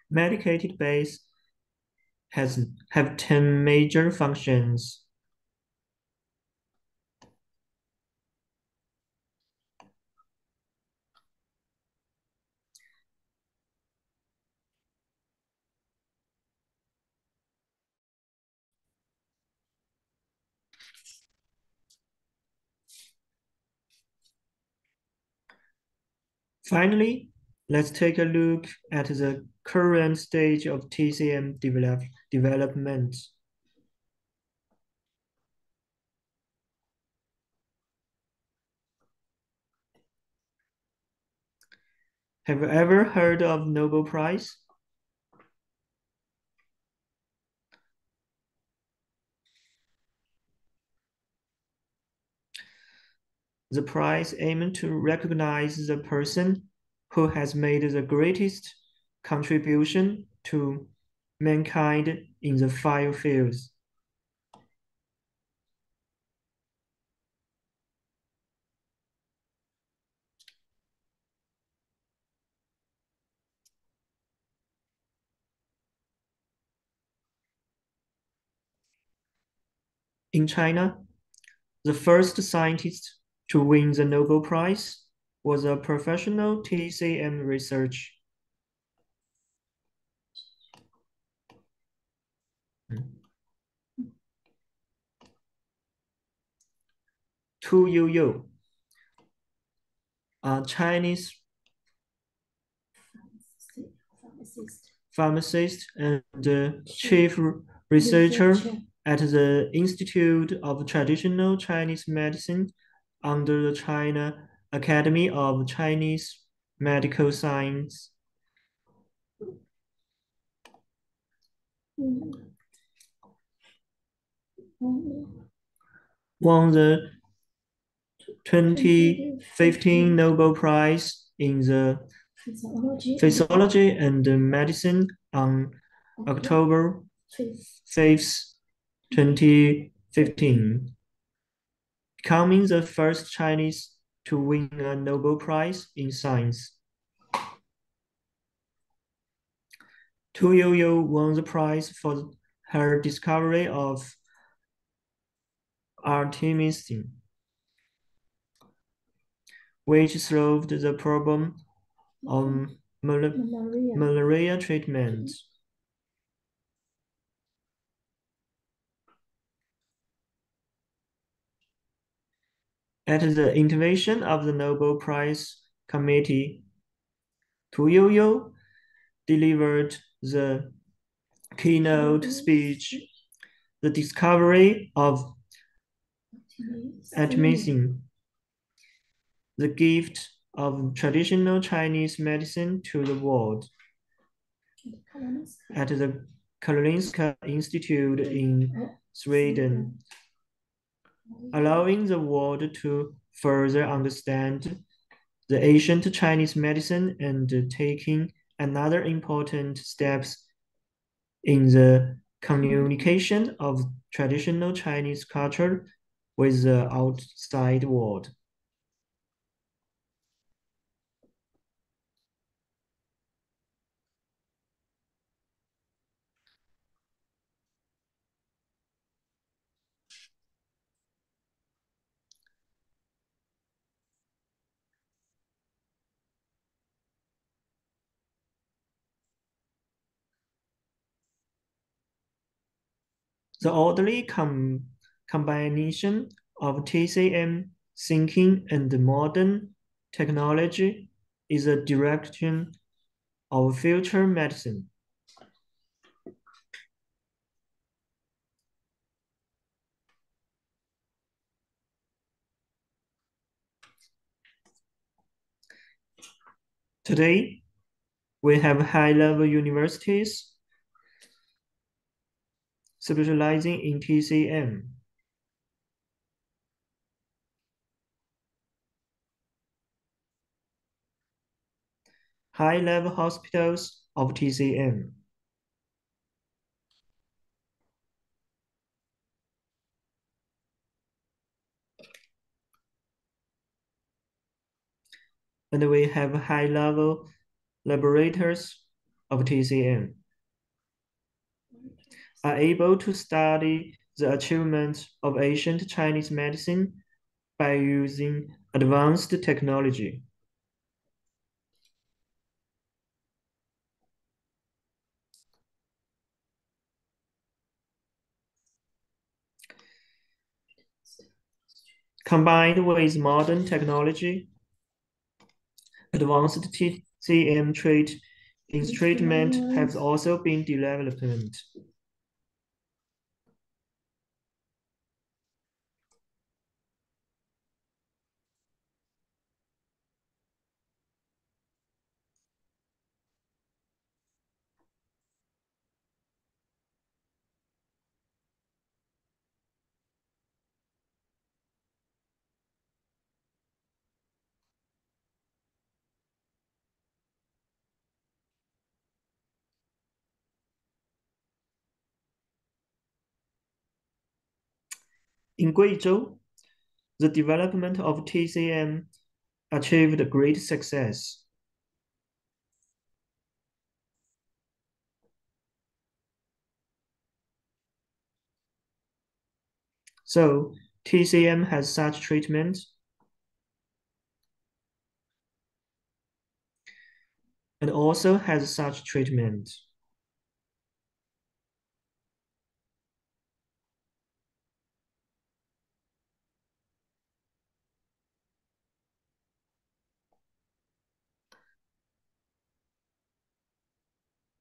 Medicated baths have 10 major functions. Finally, let's take a look at the current stage of TCM development. Have you ever heard of Nobel Prize? The prize aims to recognize the person who has made the greatest contribution to mankind in the 5 fields. In China, the first scientist to win the Nobel Prize was a professional TCM researcher. Tu Youyou, a Chinese pharmacist and chief researcher at the Institute of Traditional Chinese Medicine under the China Academy of Chinese Medical Science. Won the 2015 Nobel Prize in the Physiology and Medicine on October 5th, 2015, becoming the first Chinese to win a Nobel Prize in Science. Tu Youyou won the prize for her discovery of artemisinin, which solved the problem of malaria treatment. At the intervention of the Nobel Prize Committee, Tu Youyou delivered the keynote speech, The Discovery of Artemisinin, the gift of traditional Chinese medicine to the world, at the Karolinska Institute in Sweden, allowing the world to further understand the ancient Chinese medicine and taking another important steps in the communication of traditional Chinese culture with the outside world. The orderly combination of TCM thinking and modern technology is a direction of future medicine. Today, we have high-level universities specializing in TCM. High-level hospitals of TCM. And we have high-level laboratories of TCM are able to study the achievements of ancient Chinese medicine by using advanced technology. Combined with modern technology, advanced TCM treatment has also been developed. In Guizhou, the development of TCM achieved great success. So TCM has such treatment and also has such treatment.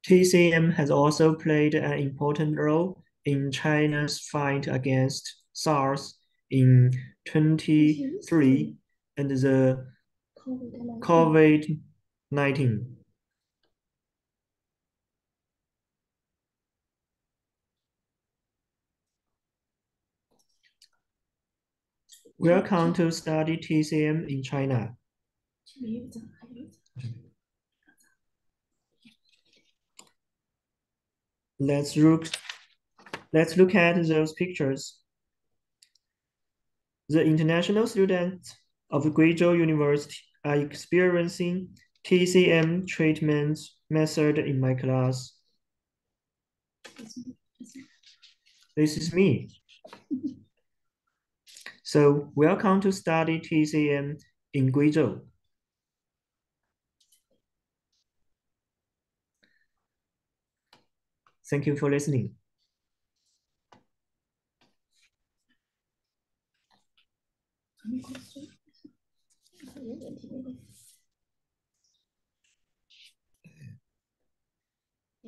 TCM has also played an important role in China's fight against SARS in 2023 and the COVID-19. Welcome to study TCM in China. Let's look at those pictures. The international students of Guizhou University are experiencing TCM treatment method in my class. This is me. So welcome to study TCM in Guizhou. Thank you for listening.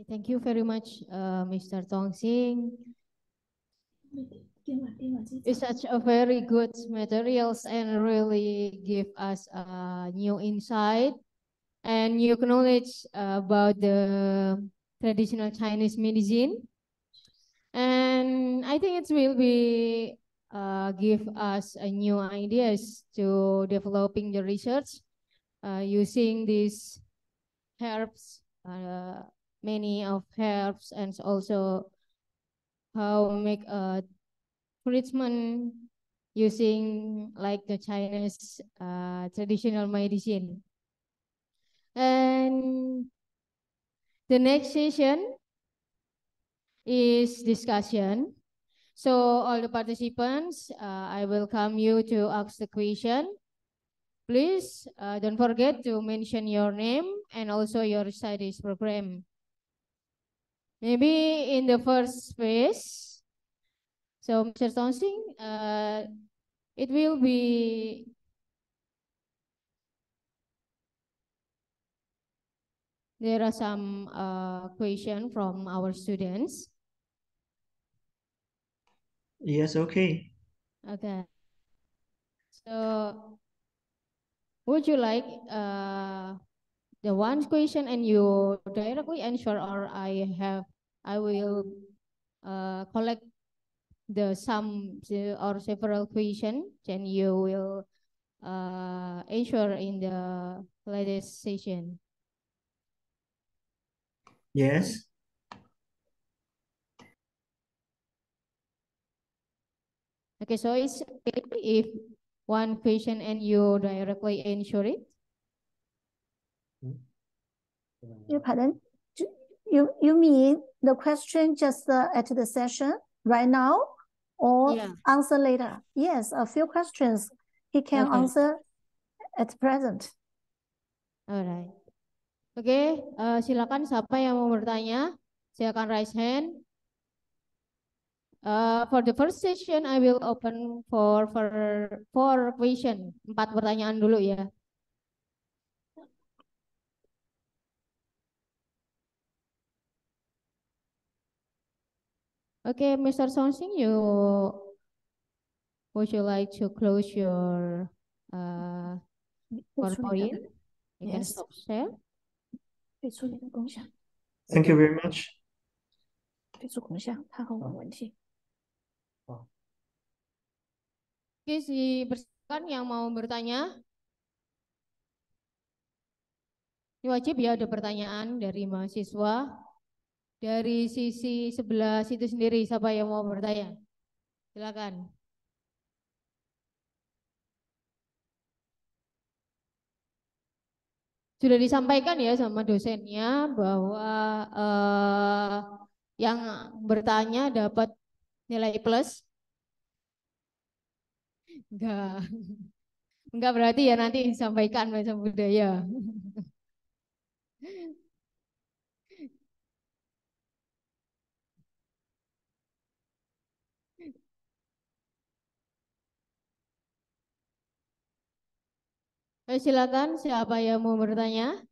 Thank you very much, Mr. Tong Sing. It's such a very good materials and really give us a new insight and new knowledge about the traditional Chinese medicine. And I think it will be give us a new ideas to developing the research using these herbs, many of herbs, and also how make a treatment using like the Chinese traditional medicine. And the next session is discussion. So all the participants, I welcome you to ask the question. Please don't forget to mention your name and also your studies program. Maybe in the first phase, so Mr. Tonsing, it will be there are some questions from our students. Yes, okay. Okay. So would you like the one question and you directly answer, or I will collect the some or several questions and you will answer in the latest session? Yes. Okay, so it's okay if one question and you directly answer it? Pardon? You mean the question just at the session right now or Yeah. answer later? Yes, a few questions he can Okay. answer at present. Alright. Oke, silakan siapa yang mau bertanya, silakan raise hand. For the first session, I will open for question. 4 pertanyaan dulu ya. Okay, Mr. Sonsing, would you like to close your PowerPoint? You can Yes. stop share. Thank you very much. Oke, silakan yang mau bertanya. Ini wajib ya ada pertanyaan dari mahasiswa. Dari sisi sebelah situ sendiri, siapa yang mau bertanya? Silakan. Sudah disampaikan ya sama dosennya bahwa yang bertanya dapat nilai plus. Enggak berarti ya nanti disampaikan bahasa budaya. Silakan siapa yang mau bertanya?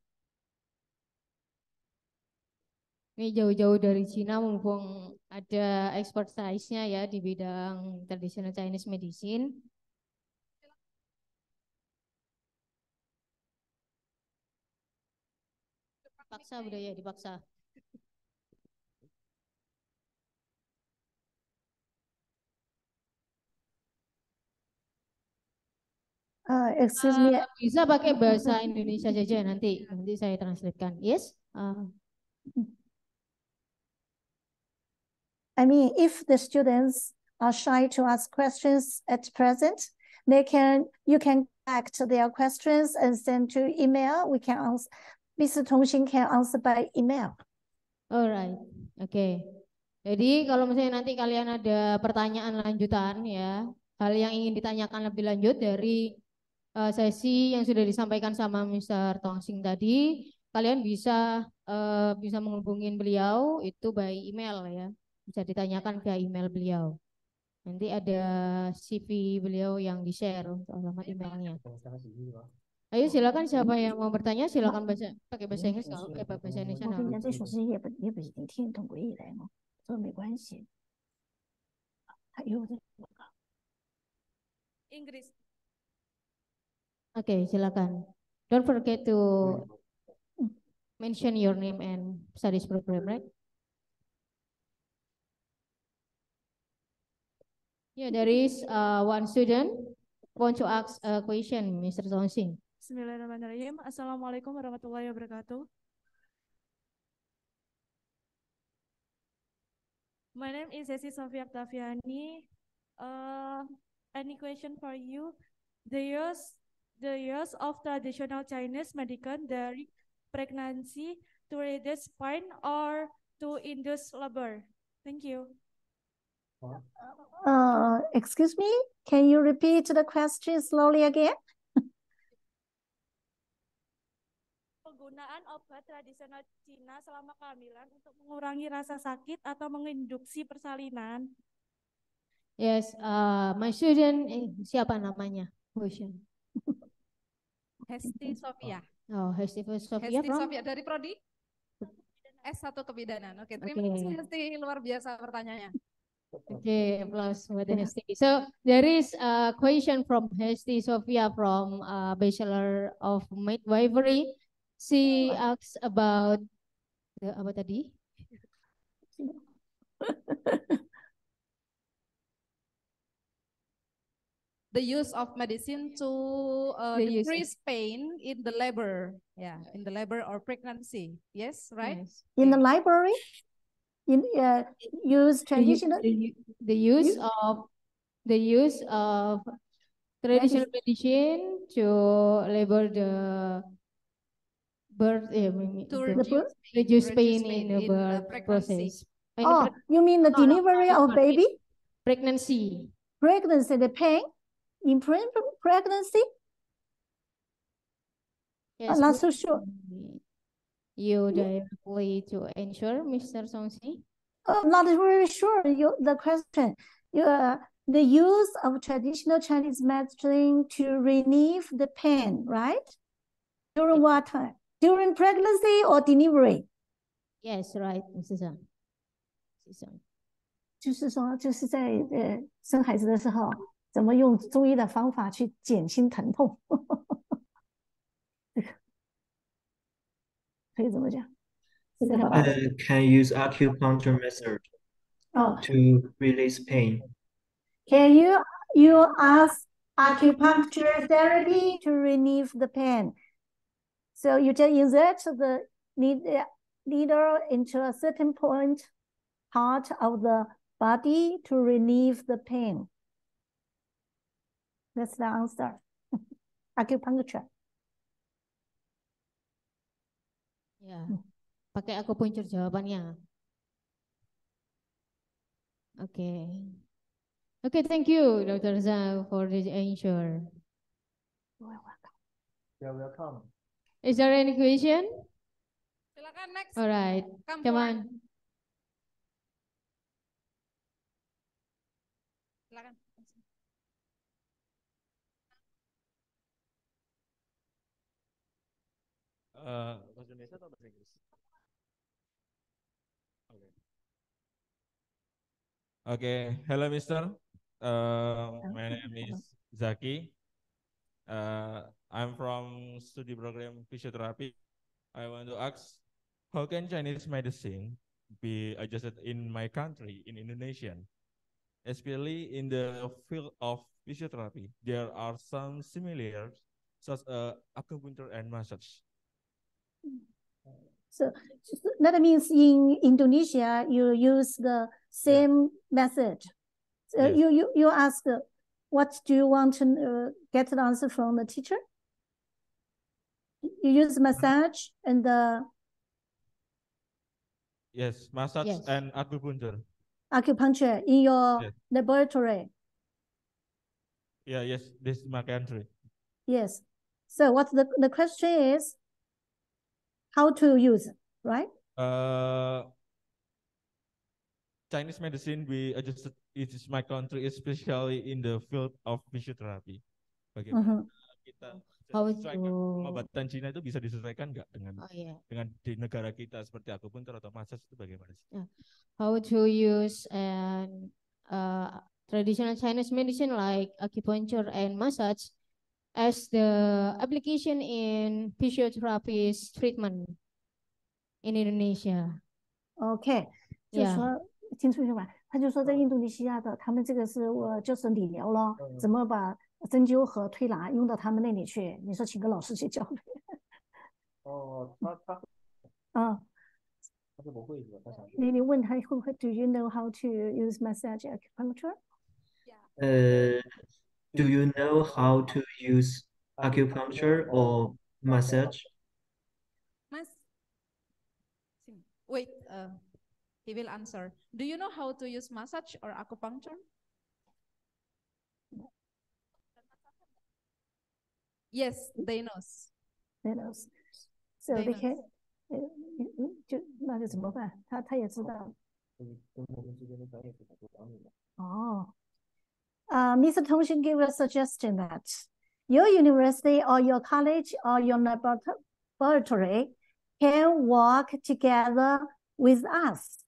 Ini jauh-jauh dari Cina mumpung ada expertise-nya ya di bidang traditional Chinese medicine. Dipaksa budaya, dipaksa. Excuse me. Bisa pakai bahasa Indonesia saja nanti saya translatekan. Yes? I mean, if the students are shy to ask questions at present, you can collect their questions and send to email. We can answer. Mr. Tongxing can answer by email. All right. Okay. Jadi kalau misalnya nanti kalian ada pertanyaan lanjutan ya, hal yang ingin ditanyakan lebih lanjut dari sesi yang sudah disampaikan sama Mr. Tongsing tadi, kalian bisa menghubungin beliau itu by email ya, bisa ditanyakan ke email beliau. Nanti ada CV beliau yang di-share untuk alamat emailnya. Ayo silakan siapa yang mau bertanya silakan pakai bahasa Inggris kalau bahasa Indonesia. 我跟你讲，这首诗也不一定听得懂国语来嘛，这没关系。还有这 Inggris. Oke, silakan. Don't forget to mention your name and studies program, right? Yeah, there is one student want to ask a question, Mr. Tongsing. Bismillahirrahmanirrahim. Assalamualaikum warahmatullahi wabarakatuh. My name is Sesi Sofia Octaviani. Any question for you? The use of traditional Chinese medicine during pregnancy to reduce pain or to induce labor. Thank you. Excuse me, can you repeat the question slowly again? Penggunaan obat tradisional Cina selama kehamilan untuk mengurangi rasa sakit atau menginduksi persalinan. Yes, my student, siapa namanya? Question. Hesti Sofia. Oh, Hesti Sofia Hesti from? Sofia dari Prodi S1 Kebidanan. Oke, terima kasih Hesti, luar biasa pertanyaannya. Okay, plus with the Hesti. So there is a question from Hesti Sofia from Bachelor of Midwifery. She asks about apa tadi? The use of medicine to decrease pain in the labor, in the labor or pregnancy. Yes, right? Yes. In the library, use traditional. The use of traditional medicine to labor the birth, To reduce pain in the birth process. Oh, you mean the delivery of baby? Pregnancy. Pregnancy, the pain in pregnancy? Yes, I'm not so sure. You directly to answer, Mr. Songsi? Not very sure. The question. The use of traditional Chinese medicine to relieve the pain, right? During what time? During pregnancy or delivery? Yes, right, Mrs. Zhang. 就是说，就是在生孩子的时候，怎么用中医的方法去减轻疼痛？这个可以怎么讲？这个 can use acupuncture method to release pain. Can you ask acupuncture therapy to relieve the pain? So you just insert the needle into a certain part of the body to relieve the pain. That's the answer. Acupuncture. Ya, pakai akupunctur jawabannya. Oke. Okay, thank you, Dr. Zhang, for this answer. You're welcome. Is there any question? Silakan next. All right, come on. Silakan. Bahasa Indonesia atau bahasa Inggris? Okay. Hello, Mister. My name is Zaki. I'm from study program physiotherapy. I want to ask, how can Chinese medicine be adjusted in my country, in Indonesia? Especially in the field of physiotherapy, there are some similarities, such as acupuncture and massage. So that means in Indonesia, you use the same method. So Yes. you ask, what do you want to get the answer from the teacher? You use massage and Yes, massage Yes. and acupuncture. acupuncture in your Yes. laboratory? Yeah, yes, this is my country. Yes. So what the question is how to use, right? Chinese medicine, it is my country, especially in the field of physiotherapy. Bagaimana kita sesuaikan pengobatan Cina itu bisa disesuaikan nggak dengan dengan di negara kita seperti akupunktur atau massage itu bagaimana sih? How to use an traditional Chinese medicine like acupuncture and massage as the application in physiotherapy treatment in Indonesia. OK，就说听出去吧，他就说在印度尼西亚的，他们这个是就是理疗咯，怎么把针灸和推拿用到他们那里去？你说请个老师去教他是不会的，他想学。你问他会不会 ？Do you know how to use massage acupuncture? Do you know how to use acupuncture or massage? Wait, he will answer. Do you know how to use massage or acupuncture? Yes, they knows. They knows. So they can. 就那就怎么办？他也知道。哦。Mr. Tongshin gave a suggestion that your university or your college or your laboratory can work together with us.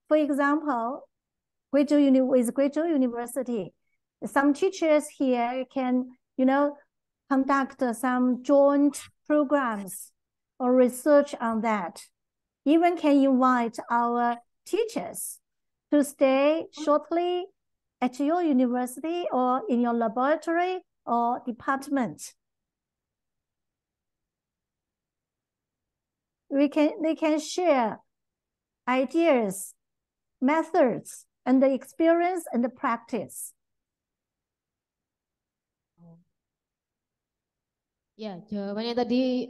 For example, with Guizhou University, some teachers here can, conduct some joint programs or research on that. Even can invite our teachers to stay shortly at your university or in your laboratory or department. They can share ideas, methods, and the experience and the practice. Ya, jawabannya tadi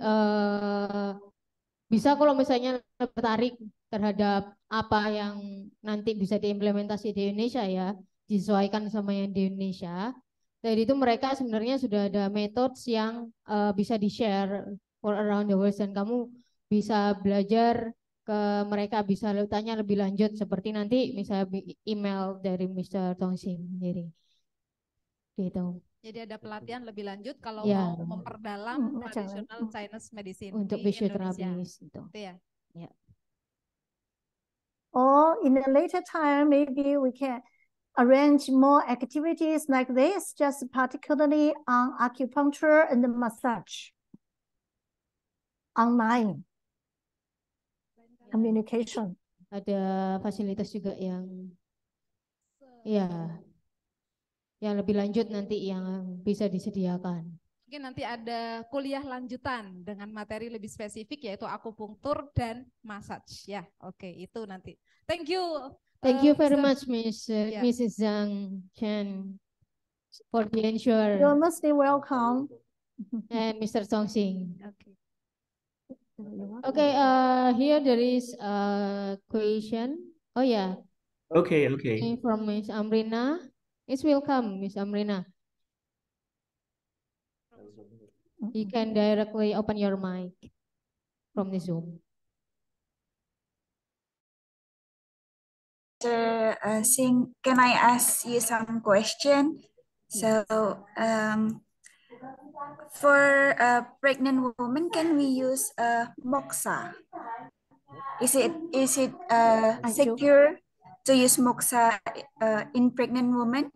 bisa kalau misalnya tertarik terhadap apa yang nanti bisa diimplementasi di Indonesia ya, disesuaikan sama yang di Indonesia. Dari itu mereka sebenarnya sudah ada methods yang bisa di-share for around the world dan kamu bisa belajar ke mereka, bisa tanya lebih lanjut seperti nanti misalnya email dari Mr. Tongshin sendiri. Gitu. Jadi ada pelatihan lebih lanjut kalau mau memperdalam traditional Chinese medicine untuk di Indonesia. Gitu. Itu ya. Ya. Or in a later time, maybe we can arrange more activities like this, just particularly on acupuncture and massage. Online communication. Ada fasilitas juga yang yang lebih lanjut nanti yang bisa disediakan. Mungkin nanti ada kuliah lanjutan dengan materi lebih spesifik yaitu akupunktur dan massage ya. Oke, itu nanti. Thank you. Thank you very much, Mrs. Zhang Chen, for the answer. You're most welcome. And Mr. Tongshin. Okay, here there is a question. Oh yeah. Okay. From Miss Amrina. It's welcome, Miss Amrina. You can directly open your mic from the Zoom. Can I ask you some question? So, for a pregnant woman, can we use moxa? Is it secure to use moxa in pregnant women?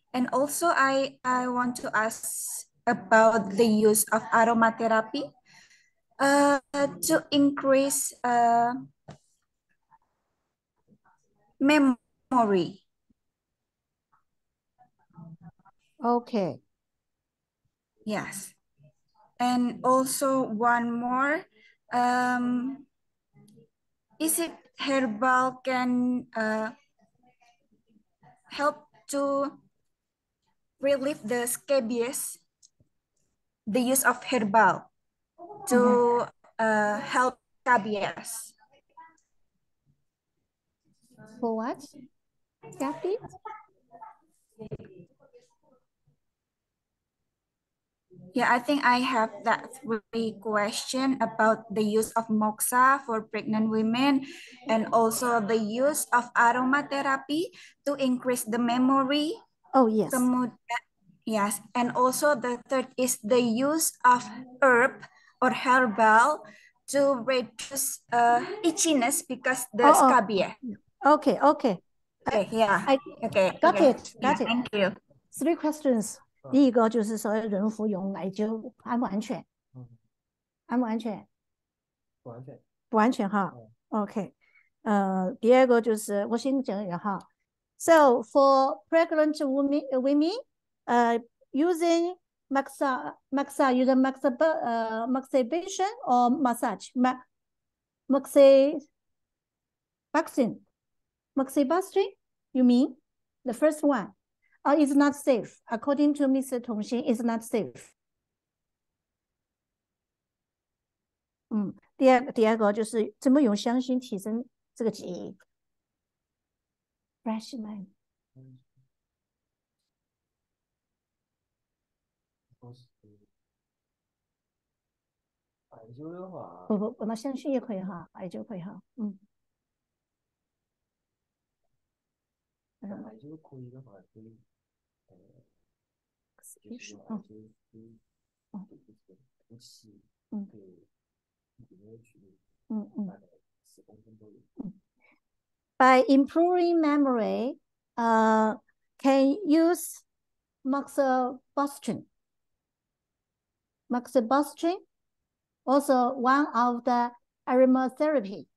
And also, I want to ask about the use of aromatherapy to increase memory. Okay. Yes. And also one more, is it herbal can help to relieve the scabies? The use of herbal to help scabies. For what? Kathy? Yeah, I think I have that three question about the use of moxa for pregnant women and also the use of aromatherapy to increase the memory. Oh, yes. Yes, and also the third is the use of herb or herbal to reduce itchiness because the scabies. Okay. Yeah. Got it. Thank you. 3 questions. 第一个就是说人服用艾灸安不安全？安不安全？不安全。不安全哈。OK。第二个就是我先讲一个哈。So for pregnant women, using massage, using masturbation or massage, moxibustion, you mean the first one? It's not safe. According to Mr. Tongxin, it's not safe. 第二个就是怎么用香薰提升这个记忆 ？Fresh mind. 艾灸的话，不，那香薰也可以哈，艾灸可以哈，艾灸可以的话，可以，By improving memory, can use moxibustion. Moxibustion, also one of the aromatherapy.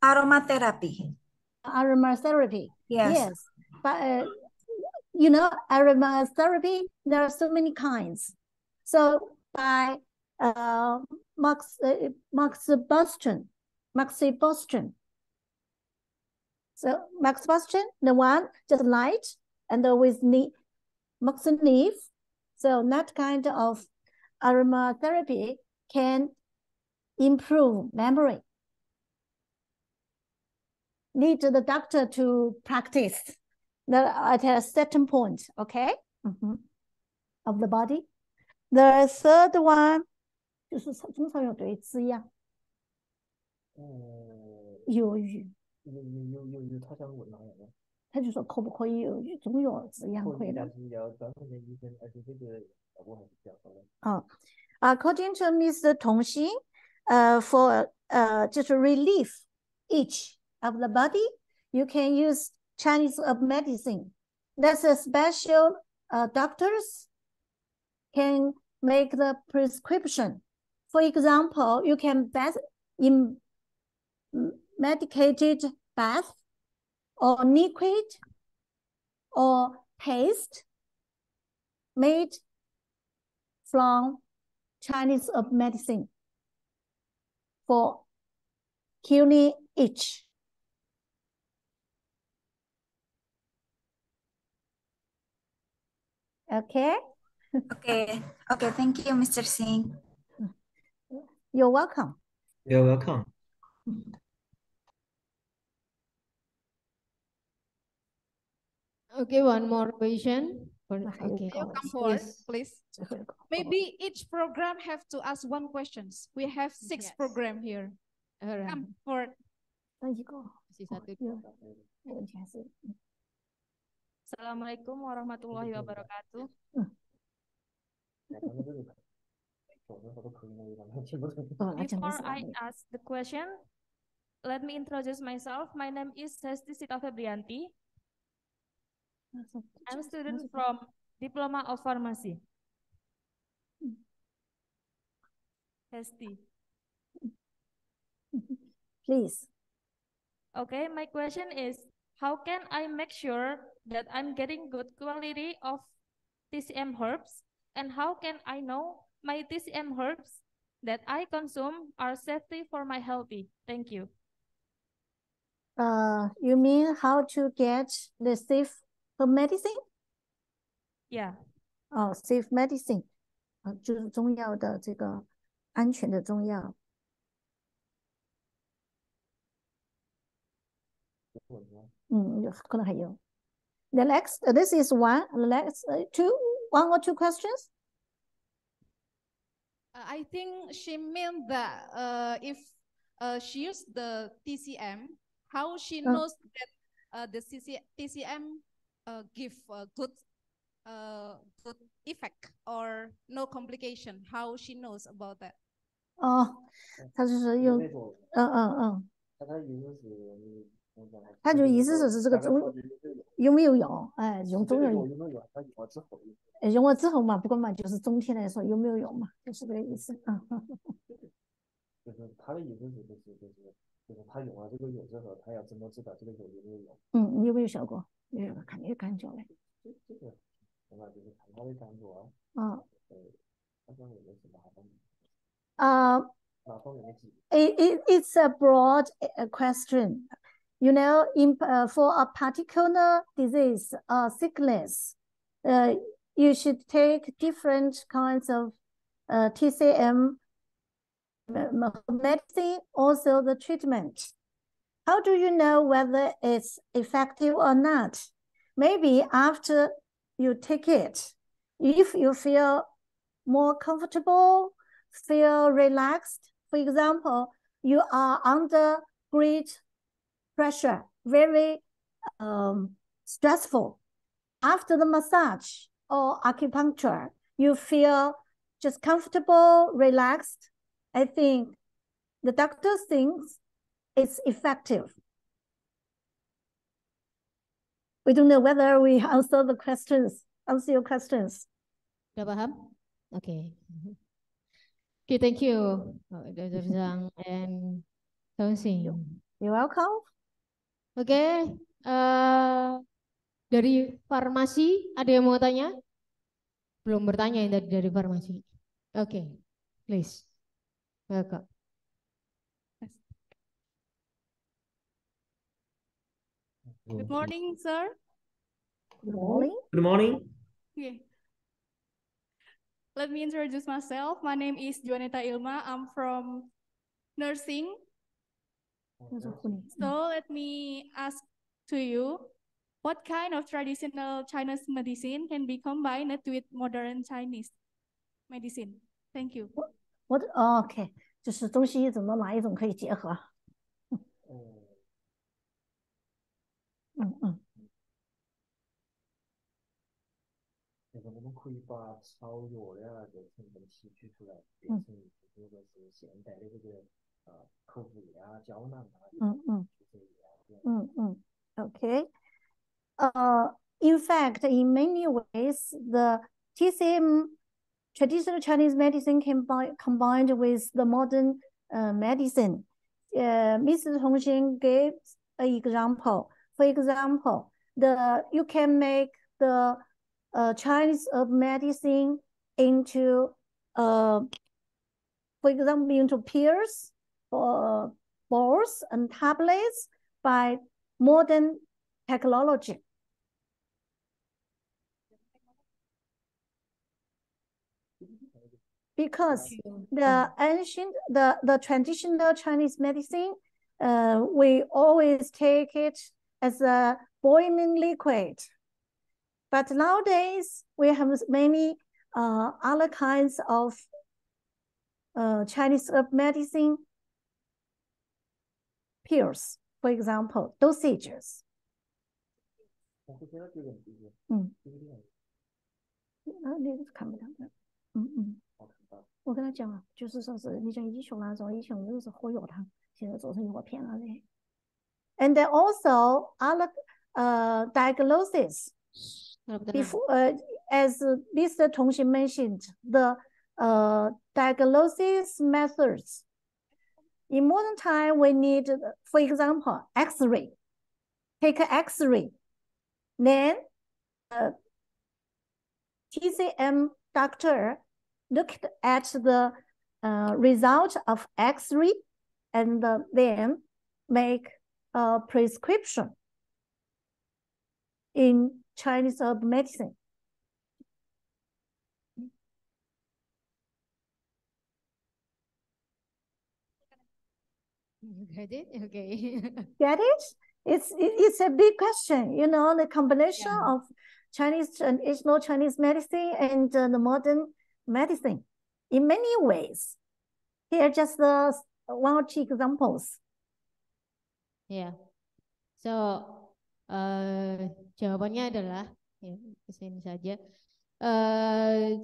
Aromatherapy. Yes. But you know, aromatherapy, there are so many kinds. So by moxibustion. So moxibustion, the one just light and with moxie leaf. So that kind of aromatherapy can improve memory. Need the doctor to practice at a certain point, okay? Of the body. The third one 就是通常有对滋养。有，他想问哪样的？他就说可不可以有中药滋养可以的？但是要专门的医生，而且这个效果还是比较好的。According to Mr. Tongxin, for just relief itch of the body, you can use Chinese herb medicine. That's a special doctors can make the prescription. For example, you can bath in medicated bath or liquid or paste made from Chinese herb medicine for curing itch. Okay. Okay. Thank you, Mr. Singh. You're welcome. You're welcome. Okay, one more question. Okay, you come forward, please. Maybe each program have to ask one questions. We have 6 program here. Come forward. Assalamualaikum warahmatullahi wabarakatuh. Before I ask the question, let me introduce myself. My name is Hesti Sita Febrianti. I'm a student from Diploma of Pharmacy. Hesti. Please. Okay, my question is, how can I make sure that I'm getting good quality of TCM herbs? And how can I know my TCM herbs that I consume are safety for my healthy? Thank you. You mean how to get the safe medicine? Yeah. Safe medicine. 就是中药的这个安全的中药。可能还有。The next, this is one. The next, one or two questions. I think she meant that if she used the TCM, how she knows that the TCM give a good effect or no complication. How she knows about that? 他就是用，他就意思是这个中有没有用？哎，用中药用了之后嘛，不管嘛，就是总体来说有没有用嘛，就是这个意思。就是他的意思是，就是他用了这个药之后，他要怎么知道这个药有没有用？有没有效果？看你的感觉嘞。这个，那就是看他的感觉。他讲有的是哪方面？哪方面的疾病？It's a broad question. You know, for a particular disease or sickness, you should take different kinds of TCM medicine, also the treatment. How do you know whether it's effective or not? Maybe after you take it, if you feel more comfortable, feel relaxed, for example, you are under great pressure, very stressful. After the massage or acupuncture, you feel just comfortable, relaxed. I think the doctor thinks it's effective. We don't know whether we answer your questions. Sudah paham? Okay. Okay, thank you, Dr. Zhang and Tongxing. You're welcome. Oke, dari farmasi ada yang mau tanya? Belum bertanya yang dari farmasi. Oke, please. Welcome. Good morning, sir. Good morning. Good morning. Okay. Let me introduce myself. My name is Juanita Ilma. I'm from nursing. So let me ask to you, what kind of traditional Chinese medicine can be combined with modern Chinese medicine? Thank you. What? Okay. 就是中西医怎么哪一种可以结合？就是我们可以把草药的那个成分提取出来，变成如果是现代的这个口服液啊、胶囊啊，Okay. In fact, in many ways, the TCM traditional Chinese medicine can be combined with the modern medicine. Mrs. Hongxing gave an example. For example, you can make the Chinese medicine into, for example, into pills or balls and tablets by modern technology. Because the traditional Chinese medicine, we always take it as a boiling liquid. But nowadays, we have many other kinds of Chinese medicine pills, for example, dosages. 你看不到的，我跟他讲啊，就是说是你像医学那种，以前都是喝药汤，现在做成药片了的。And then also other diagnosis. Before, as Mr. Tongxin mentioned, the diagnosis methods. In modern time, we need, for example, X-ray. Take an X-ray. Then TCM doctor looked at the result of X-ray and then make a prescription in Chinese medicine. You get it? Okay. Get it? It's a big question, you know, the combination Yeah. of traditional Chinese medicine and the modern medicine in many ways. Here are just one or two examples. Ya, so jawabannya adalah ya ke sini saja.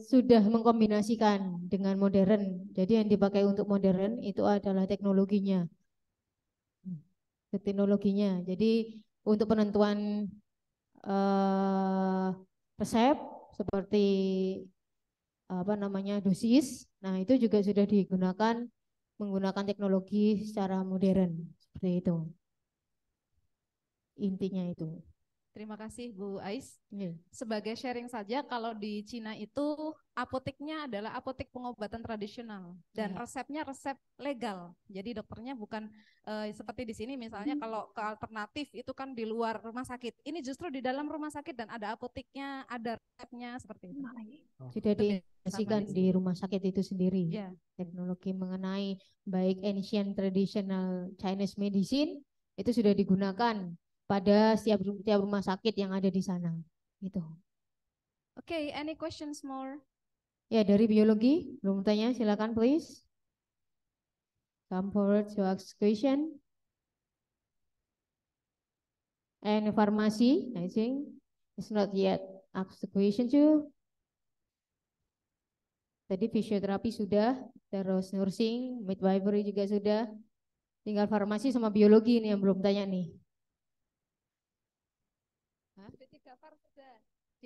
Sudah mengkombinasikan dengan modern. Jadi yang dipakai untuk modern itu adalah teknologinya. Teknologinya. Jadi untuk penentuan resep seperti apa namanya dosis, nah itu juga sudah digunakan menggunakan teknologi secara modern seperti itu. Intinya itu. Terima kasih Bu Ais. Iya. Sebagai sharing saja, kalau di Cina itu apoteknya adalah apotek pengobatan tradisional dan Iya. resepnya resep legal. Jadi dokternya bukan seperti di sini misalnya kalau ke alternatif itu kan di luar rumah sakit. Ini justru di dalam rumah sakit dan ada apoteknya, ada resepnya seperti itu. Sudah diintegrasikan di rumah sakit itu sendiri. Ya. Teknologi mengenai baik ancient traditional Chinese medicine itu sudah digunakan pada setiap rumah sakit yang ada di sana. Gitu. Oke, any questions more? Ya, dari biologi, belum tanya, silakan please. Come forward to ask question. And pharmacy, I think, is not yet asked the question too. Tadi fisioterapi sudah, terus nursing, midwifery juga sudah. Tinggal farmasi sama biologi nih yang belum tanya nih.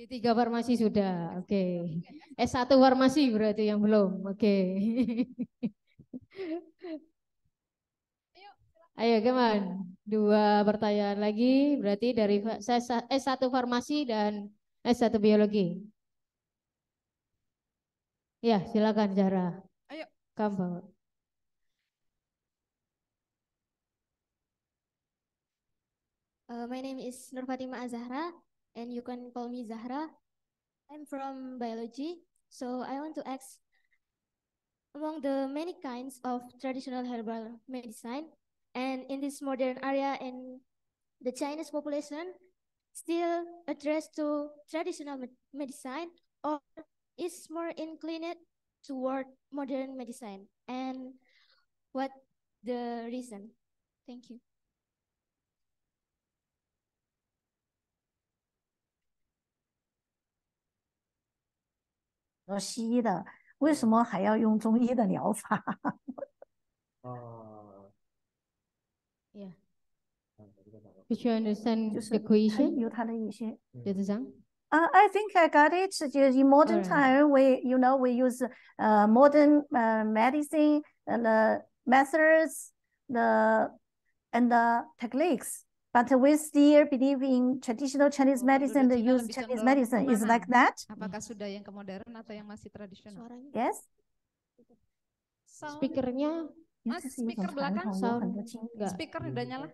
D3 farmasi sudah, oke. S1 farmasi berarti yang belum, oke. Ayo, Geman. 2 pertanyaan lagi, berarti dari S1 farmasi dan S1 biologi. Ya, silakan Zara. Ayo. Kamu. My name is Nur Fatima Azahra, and you can call me Zahra. I'm from biology, so I want to ask, among the many kinds of traditional herbal medicine, and in this modern area, and the Chinese population still addressed to traditional medicine, or is more inclined toward modern medicine, and what the reason? Thank you. 西医的，为什么还要用中医的疗法？ Yeah. Did you understand 就是 the 它 question? 有它的一些。I think I got it. Just in modern time, we use modern medicine and methods, and the techniques. But we still believe in traditional Chinese medicine. The use Chinese medicine is like that. Apakah sudah yang ke modern atau yang masih tradisional? Yes. Speakernya, Mas, speaker belakang, speaker udah nyala?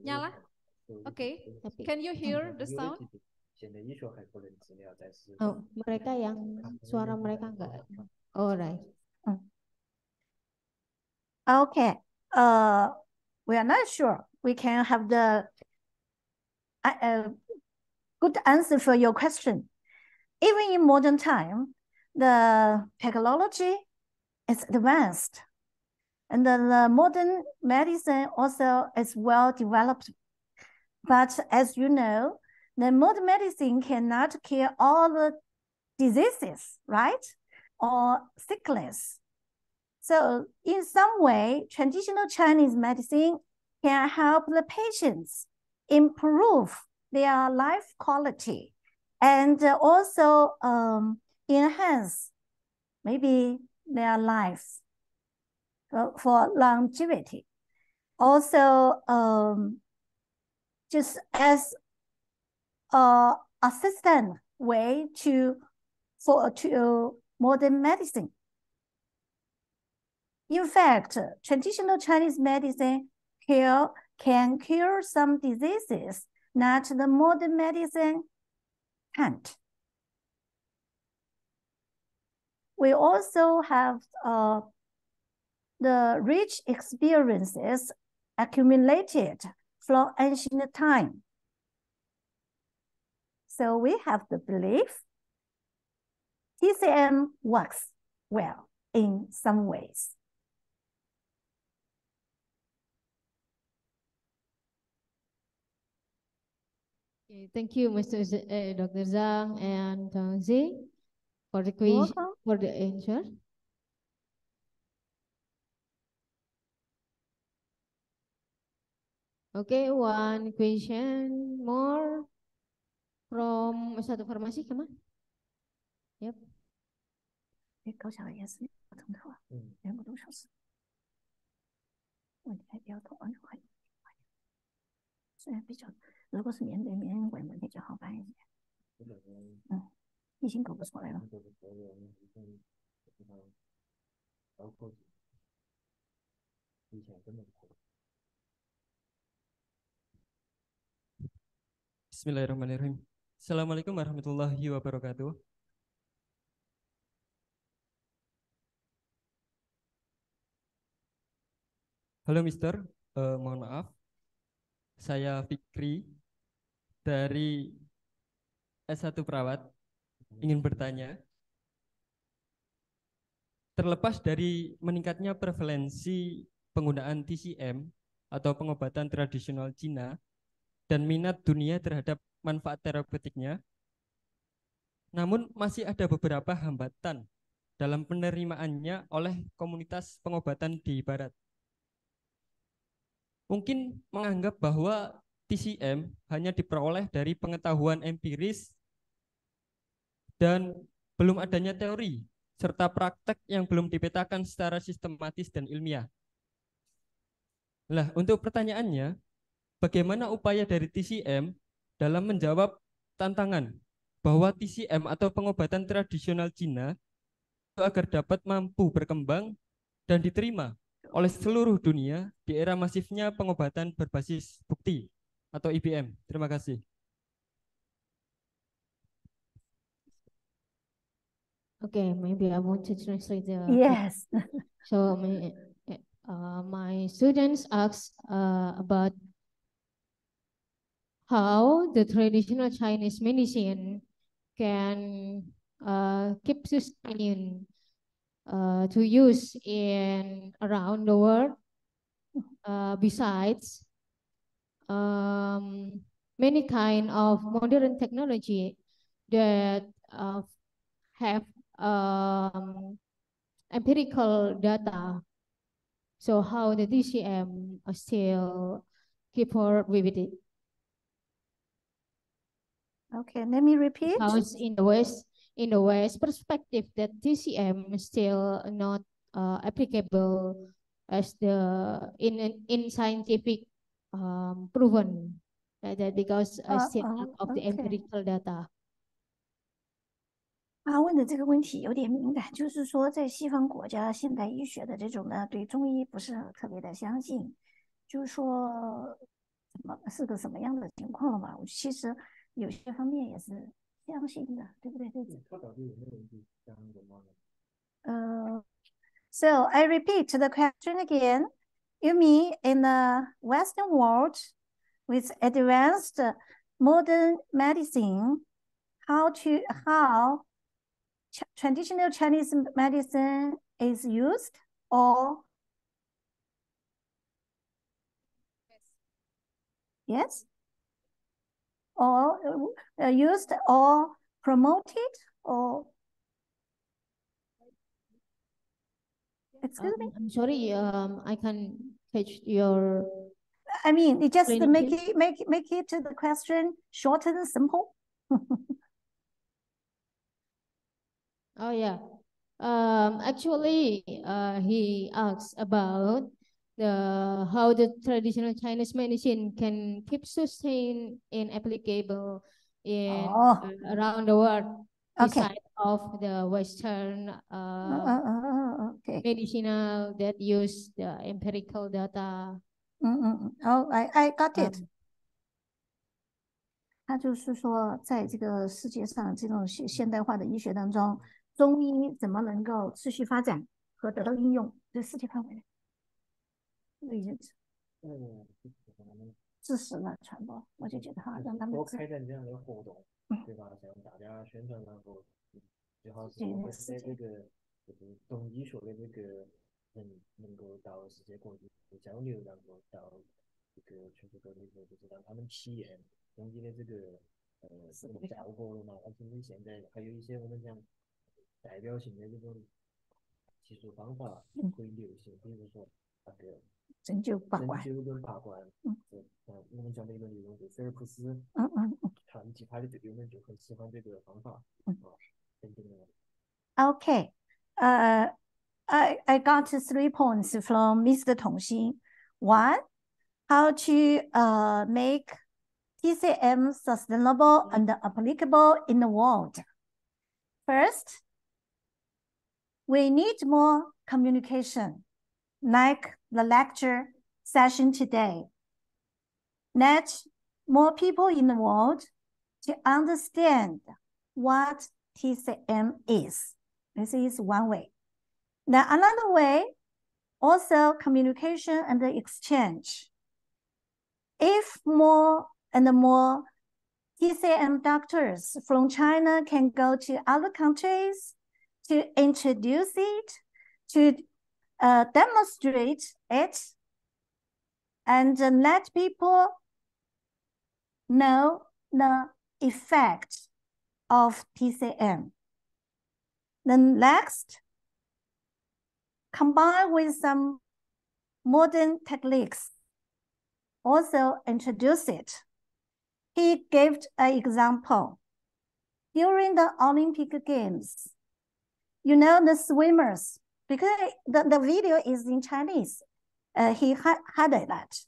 Nyala? Oke. Can you hear the sound? Oh, mereka yang suara mereka enggak. Alright. Okay. We are not sure we can have the good answer for your question. Even in modern time, the technology is advanced, and the modern medicine also is well developed. But as you know, the modern medicine cannot cure all the diseases, right? Or sickness. So in some way, traditional Chinese medicine can help the patients improve their life quality and also enhance maybe their lives for longevity. Also, just as a assistant way to modern medicine. In fact, traditional Chinese medicine can cure some diseases that the modern medicine can't. We also have the rich experiences accumulated from ancient time. So we have the belief TCM works well in some ways. Okay, thank you, Dr. Zhang and Z for the question, for the answer. Okay, one question more from satu formasi kemana? Yep. 高校也是不同的话，全部都说是。问题还比较多，虽然比较，如果是面对面问问题就好办一些。已经搞不出来了。Bismillahirrahmanirrahim. Assalamualaikum warahmatullahi wabarakatuh. Halo Mister, mohon maaf, saya Fikri dari S1 Perawat, ingin bertanya, terlepas dari meningkatnya prevalensi penggunaan TCM atau pengobatan tradisional Cina dan minat dunia terhadap manfaat terapeutiknya, namun masih ada beberapa hambatan dalam penerimaannya oleh komunitas pengobatan di Barat. Mungkin menganggap bahwa TCM hanya diperoleh dari pengetahuan empiris dan belum adanya teori serta praktek yang belum dipetakan secara sistematis dan ilmiah. Nah, untuk pertanyaannya, bagaimana upaya dari TCM dalam menjawab tantangan bahwa TCM atau pengobatan tradisional Cina agar dapat mampu berkembang dan diterima oleh seluruh dunia di era masifnya pengobatan berbasis bukti atau IBM. Terima kasih. Okay, maybe I want to translate the Yes. So my students ask about how the traditional Chinese medicine can keep sustaining to use in around the world. Besides many kind of modern technology that have empirical data. So how the TCM still keep forward with it? Okay, let me repeat. Because in the West perspective, that TCM is still not applicable as the in scientific proven that because still lack of the empirical data. 他问的这个问题有点敏感，就是说在西方国家现代医学的这种呢，对中医不是特别的相信，就是说是个什么样的情况嘛？我其实有些方面也是相信的，对不对？对。So I repeat the question again. You mean in the Western world with advanced modern medicine, how traditional Chinese medicine is used or yes, or used or promoted or excuse me? I'm sorry, I can catch your. I mean, it just make it the question short and simple. Oh yeah. Actually, he asks about how the traditional Chinese medicine can keep sustain and applicable in around the world beside of the Western medicinal that use the empirical data. Oh, I got it. 他就是说，在这个世界上这种现代化的医学当中，中医怎么能够持续发展和得到应用？这世界范围内，这个意思。知识的传播，我就觉得哈，让他们多开展这样的活动，对吧？向大家宣传，然后最好是我们的这个就是懂医学的这个人能够到世界各地交流，然后到这个全球各地就是让他们体验中医的这个效果了嘛。而且你现在还有一些我们讲代表性的这种技术方法可以流行，比如说那个针灸跟拔罐，我们讲的一个理论就是菲尔普斯，传奇他的队友们就很喜欢这个方法，Okay. I got 3 points from Mr. Tongxin. One, how to make TCM sustainable and applicable in the world. First, we need more communication, like the lecture session today. Let more people in the world to understand what TCM is. This is one way. Now, another way, also communication and exchange. If more and more TCM doctors from China can go to other countries to introduce it, to demonstrate it, and let people know the effect of TCM. Then next, combined with some modern techniques, also introduce it. He gave an example. During the Olympic Games, you know, the swimmers, because the video is in Chinese, he highlighted that.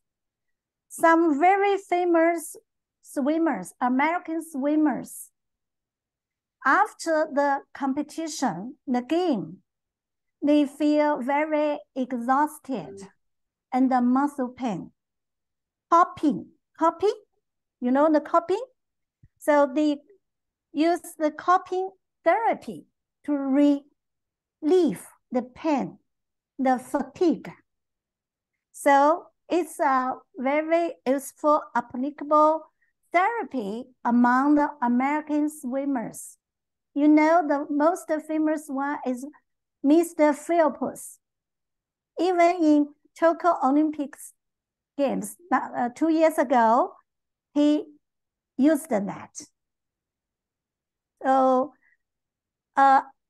Some very famous swimmers, American swimmers, after the competition, the game, they feel very exhausted and the muscle pain. Hopping, you know the hopping? So they use the hopping therapy to relieve the pain, the fatigue. So it's a very useful, applicable therapy among the American swimmers. You know, the most famous one is Mr. Phelps. Even in Tokyo Olympics Games 2 years ago, he used that. So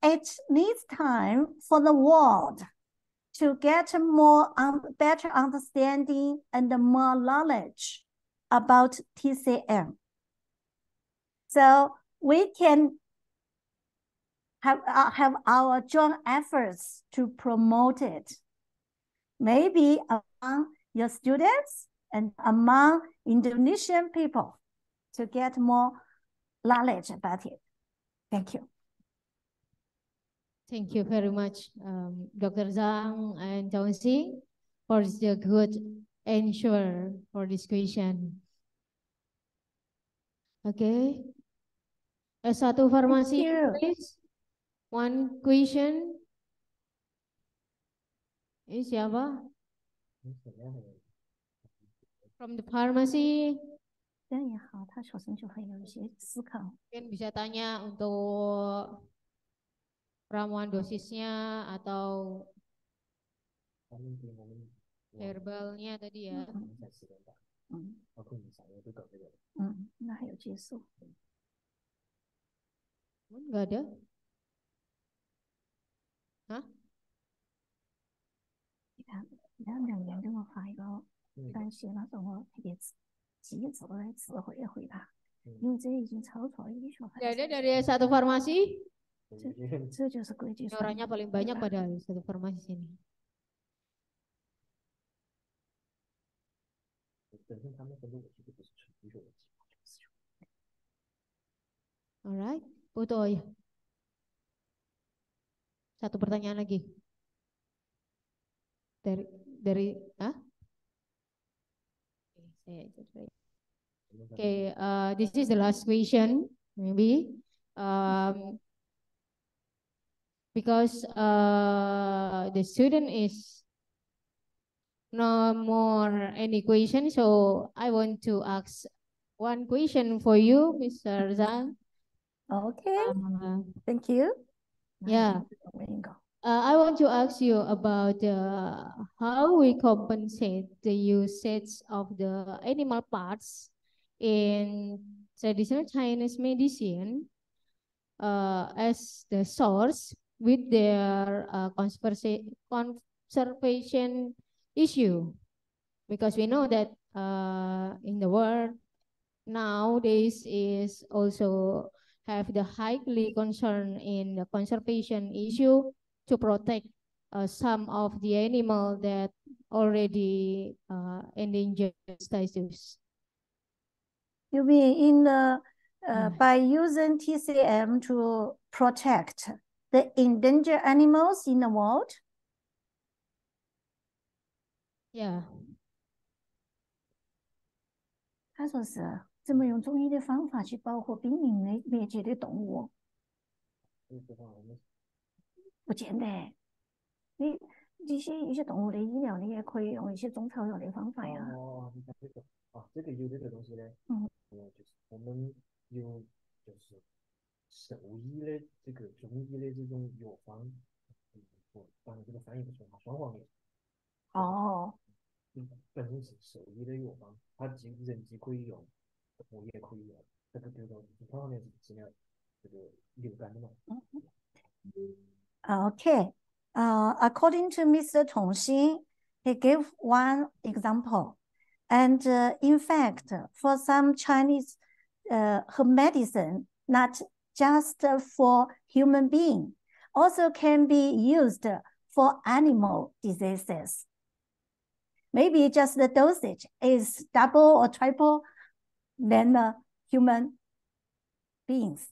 it needs time for the world to get more better understanding and more knowledge about TCM. So we can have our joint efforts to promote it. Maybe among your students and among Indonesian people to get more knowledge about it. Thank you. Thank you very much, Dr. Zhang and Chongxing, for the good answer for this question. Okay. S1 Farmasi, please. One question. Ini siapa? From the pharmacy. 这样也好，他学生就会有一些思考。 Mungkin bisa tanya untuk ramuan dosisnya atau herbalnya tadi ya. 那还有激素。Enggak ada? Hah? 2年给我发一个短信，那时候我特别机智的智慧的回答，因为这已经超出了医学。Ada dari satu farmasi? 这就是规矩。 Orangnya paling banyak pada satu farmasi sini. Alright, Putu ya. Satu pertanyaan lagi. Dari Okay, this is the last question, maybe. Because the student is no more any question, so I want to ask one question for you, Mr. Zhang. Okay, thank you. Yeah. I want to ask you about how we compensate the usage of the animal parts in traditional Chinese medicine as the source with their conservation issue, because we know that in the world nowadays is also have the highly concern in the conservation issue to protect some of the animal that already endangered status. You mean in the by using TCM to protect the endangered animals in the world? Yeah. 他说是这么用中医的方法去保护濒临灭绝的动物，不简单。你一些动物的医疗，你也可以用一些中草药的方法呀。哦，你看这个啊，这个有这个东西呢，就是我们有就是兽医的这个中医的这种药方，当然这个翻译不出来，双黄连。哦。本身是兽医的药方，它人既可以用，动物也可以用。这个比如说双黄连是治疗这个流感的嘛。Okay. According to Mr. Tongxin, he gave one example. And in fact, for some Chinese herb medicine, not just for human being, also can be used for animal diseases. Maybe just the dosage is double or triple than the human beings.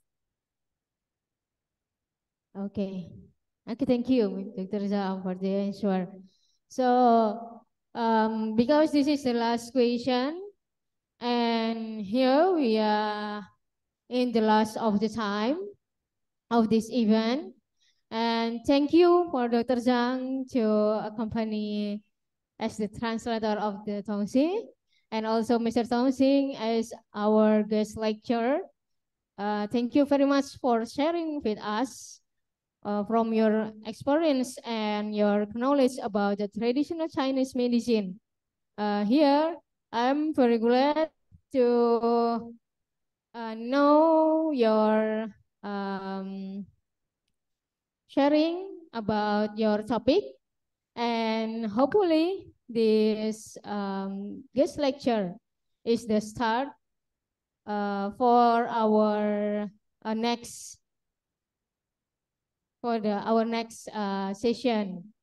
Okay. Okay, thank you, Dr. Zhang, for the answer. So, because this is the last question, and here we are in the last of the time of this event. And thank you for Dr. Zhang to accompany as the translator of the Tongxing, and also Mr. Tongxing as our guest lecturer. Thank you very much for sharing with us from your experience and your knowledge about the traditional Chinese medicine. Here, I'm very glad to know your sharing about your topic, and hopefully this guest lecture is the start for our next session.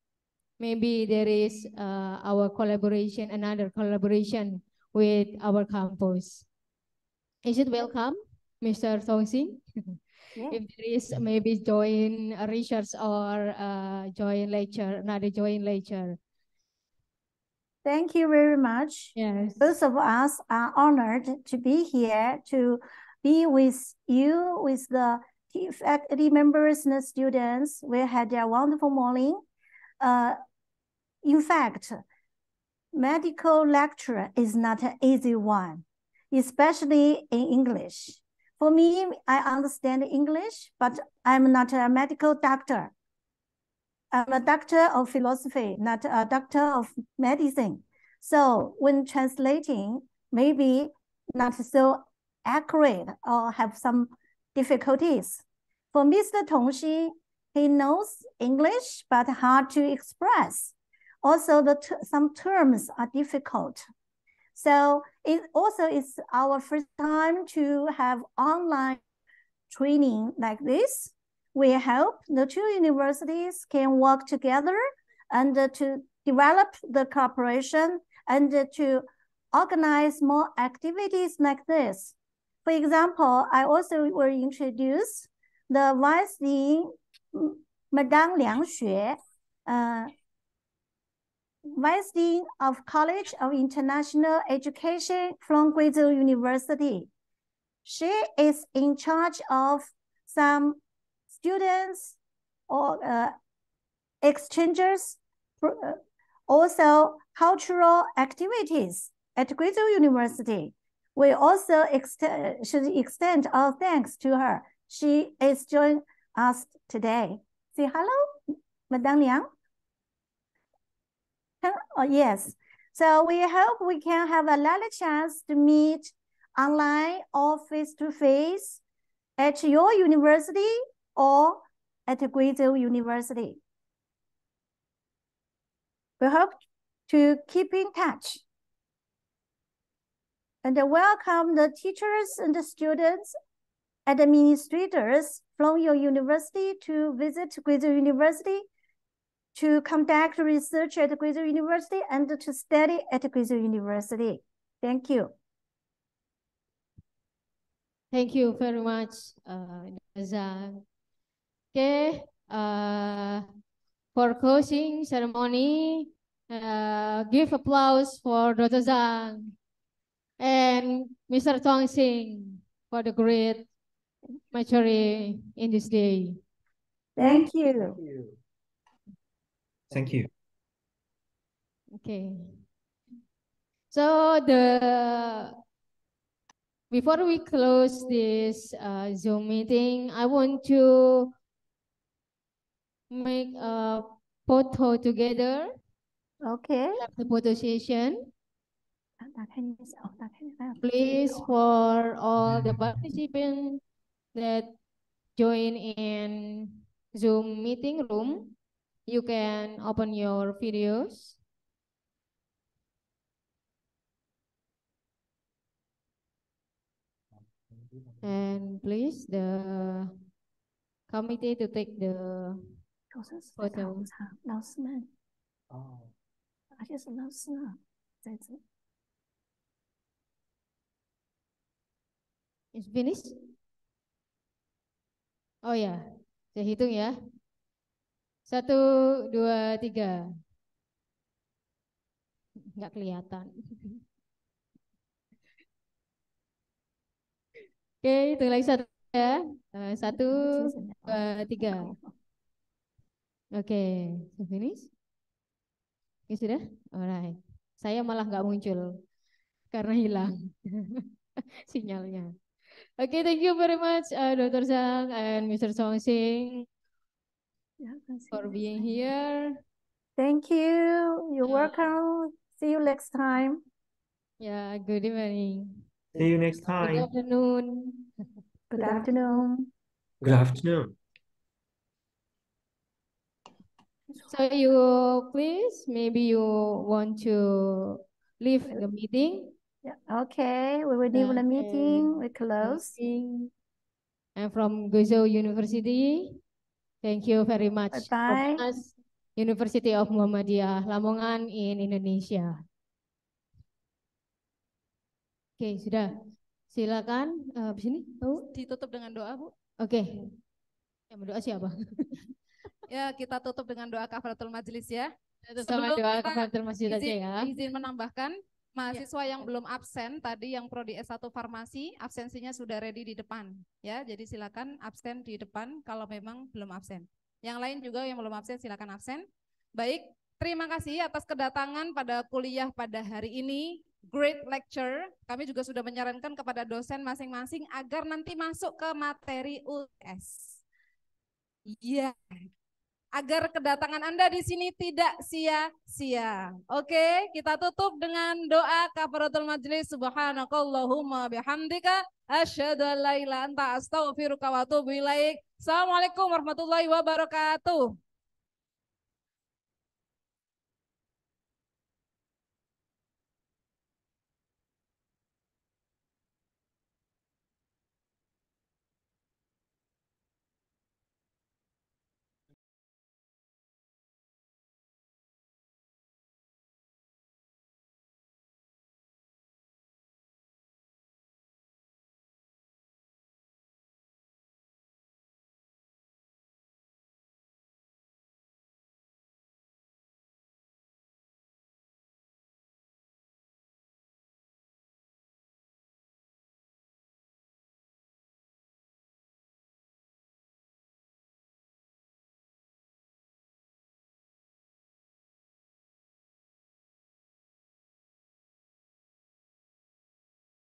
Maybe there is another collaboration with our campus. Is it welcome, Mr. Tongxing? Yeah. If there is, maybe join a research or another joint lecture. Thank you very much. Yes. Both of us are honored to be here to be with you, with the faculty members and the students. We had a wonderful morning. In fact, medical lecture is not an easy one, especially in English. For me, I understand English, but I'm not a medical doctor. I'm a doctor of philosophy, not a doctor of medicine. So when translating, maybe not so accurate or have some difficulties. For Mr. Tongxin, he knows English, but hard to express. Also, some terms are difficult. So it also is our first time to have online training like this. We hope the two universities can work together and to develop the cooperation and to organize more activities like this. For example, I also will introduce the Vice Dean, Madame Liang Xue, Vice Dean of College of International Education from Guizhou University. She is in charge of some students or exchangers also cultural activities at Guizhou University. We also should extend our thanks to her. She is joining us today. Say hello, Madame Liang. Oh, yes. So we hope we can have another chance to meet online or face-to-face at your university or at Guizhou University. We hope to keep in touch and welcome the teachers and the students, administrators from your university to visit Guizhou University, to conduct research at Guizhou University, and to study at Guizhou University. Thank you. Thank you very much, Zhang. Okay, for closing ceremony, give applause for Dr. Zhang and Mr. Tong Sing for the great maturity in this day. Thank you. Thank you. Okay. So before we close this Zoom meeting, I want to make a photo together. Okay. Have the photo session. Please, for all the participants that join in Zoom meeting room, you can open your videos. And please, the committee to take the photo. Is finished? Oh ya, saya hitung ya. 1, 2, 3. Nggak kelihatan. Oke, hitung lagi 1 ya. 1, 2, 3. Oke, finish? Ya sudah? Alright. Saya malah nggak muncul karena hilang sinyalnya. Okay, thank you very much, Dr. Zhang and Mr. Song Sing for being here. Thank you. You're welcome. See you next time. Yeah, good evening. See you next time. Good afternoon. Good afternoon. Good afternoon. So you please, maybe you want to leave the meeting. Yeah. Okay, we will leave the meeting. We close. And from Guizhou University, thank you very much. Bye. University of Muhammadiyah, Lamongan in Indonesia. Oke, sudah. Silakan di sini. Ditutup dengan doa, Bu. Oke. Yang berdoa siapa? Ya, kita tutup dengan doa kafaratul majelis ya. Sama doa kafaratul majelis aja ya. Izin menambahkan, mahasiswa yang belum absen tadi yang prodi S1 farmasi, absensinya sudah ready di depan ya. Jadi silakan absen di depan kalau memang belum absen. Yang lain juga yang belum absen silakan absen. Baik, terima kasih atas kedatangan pada kuliah pada hari ini. Great lecture. Kami juga sudah menyarankan kepada dosen masing-masing agar nanti masuk ke materi UTS. Iya. Agar kedatangan Anda di sini tidak sia-sia. Oke, kita tutup dengan doa kafaratul majlis. Subhanakallahumma bihamdika asyhadu an la ilaha illa anta astaghfiruka wa atubu ilaik. Assalamualaikum warahmatullahi wabarakatuh.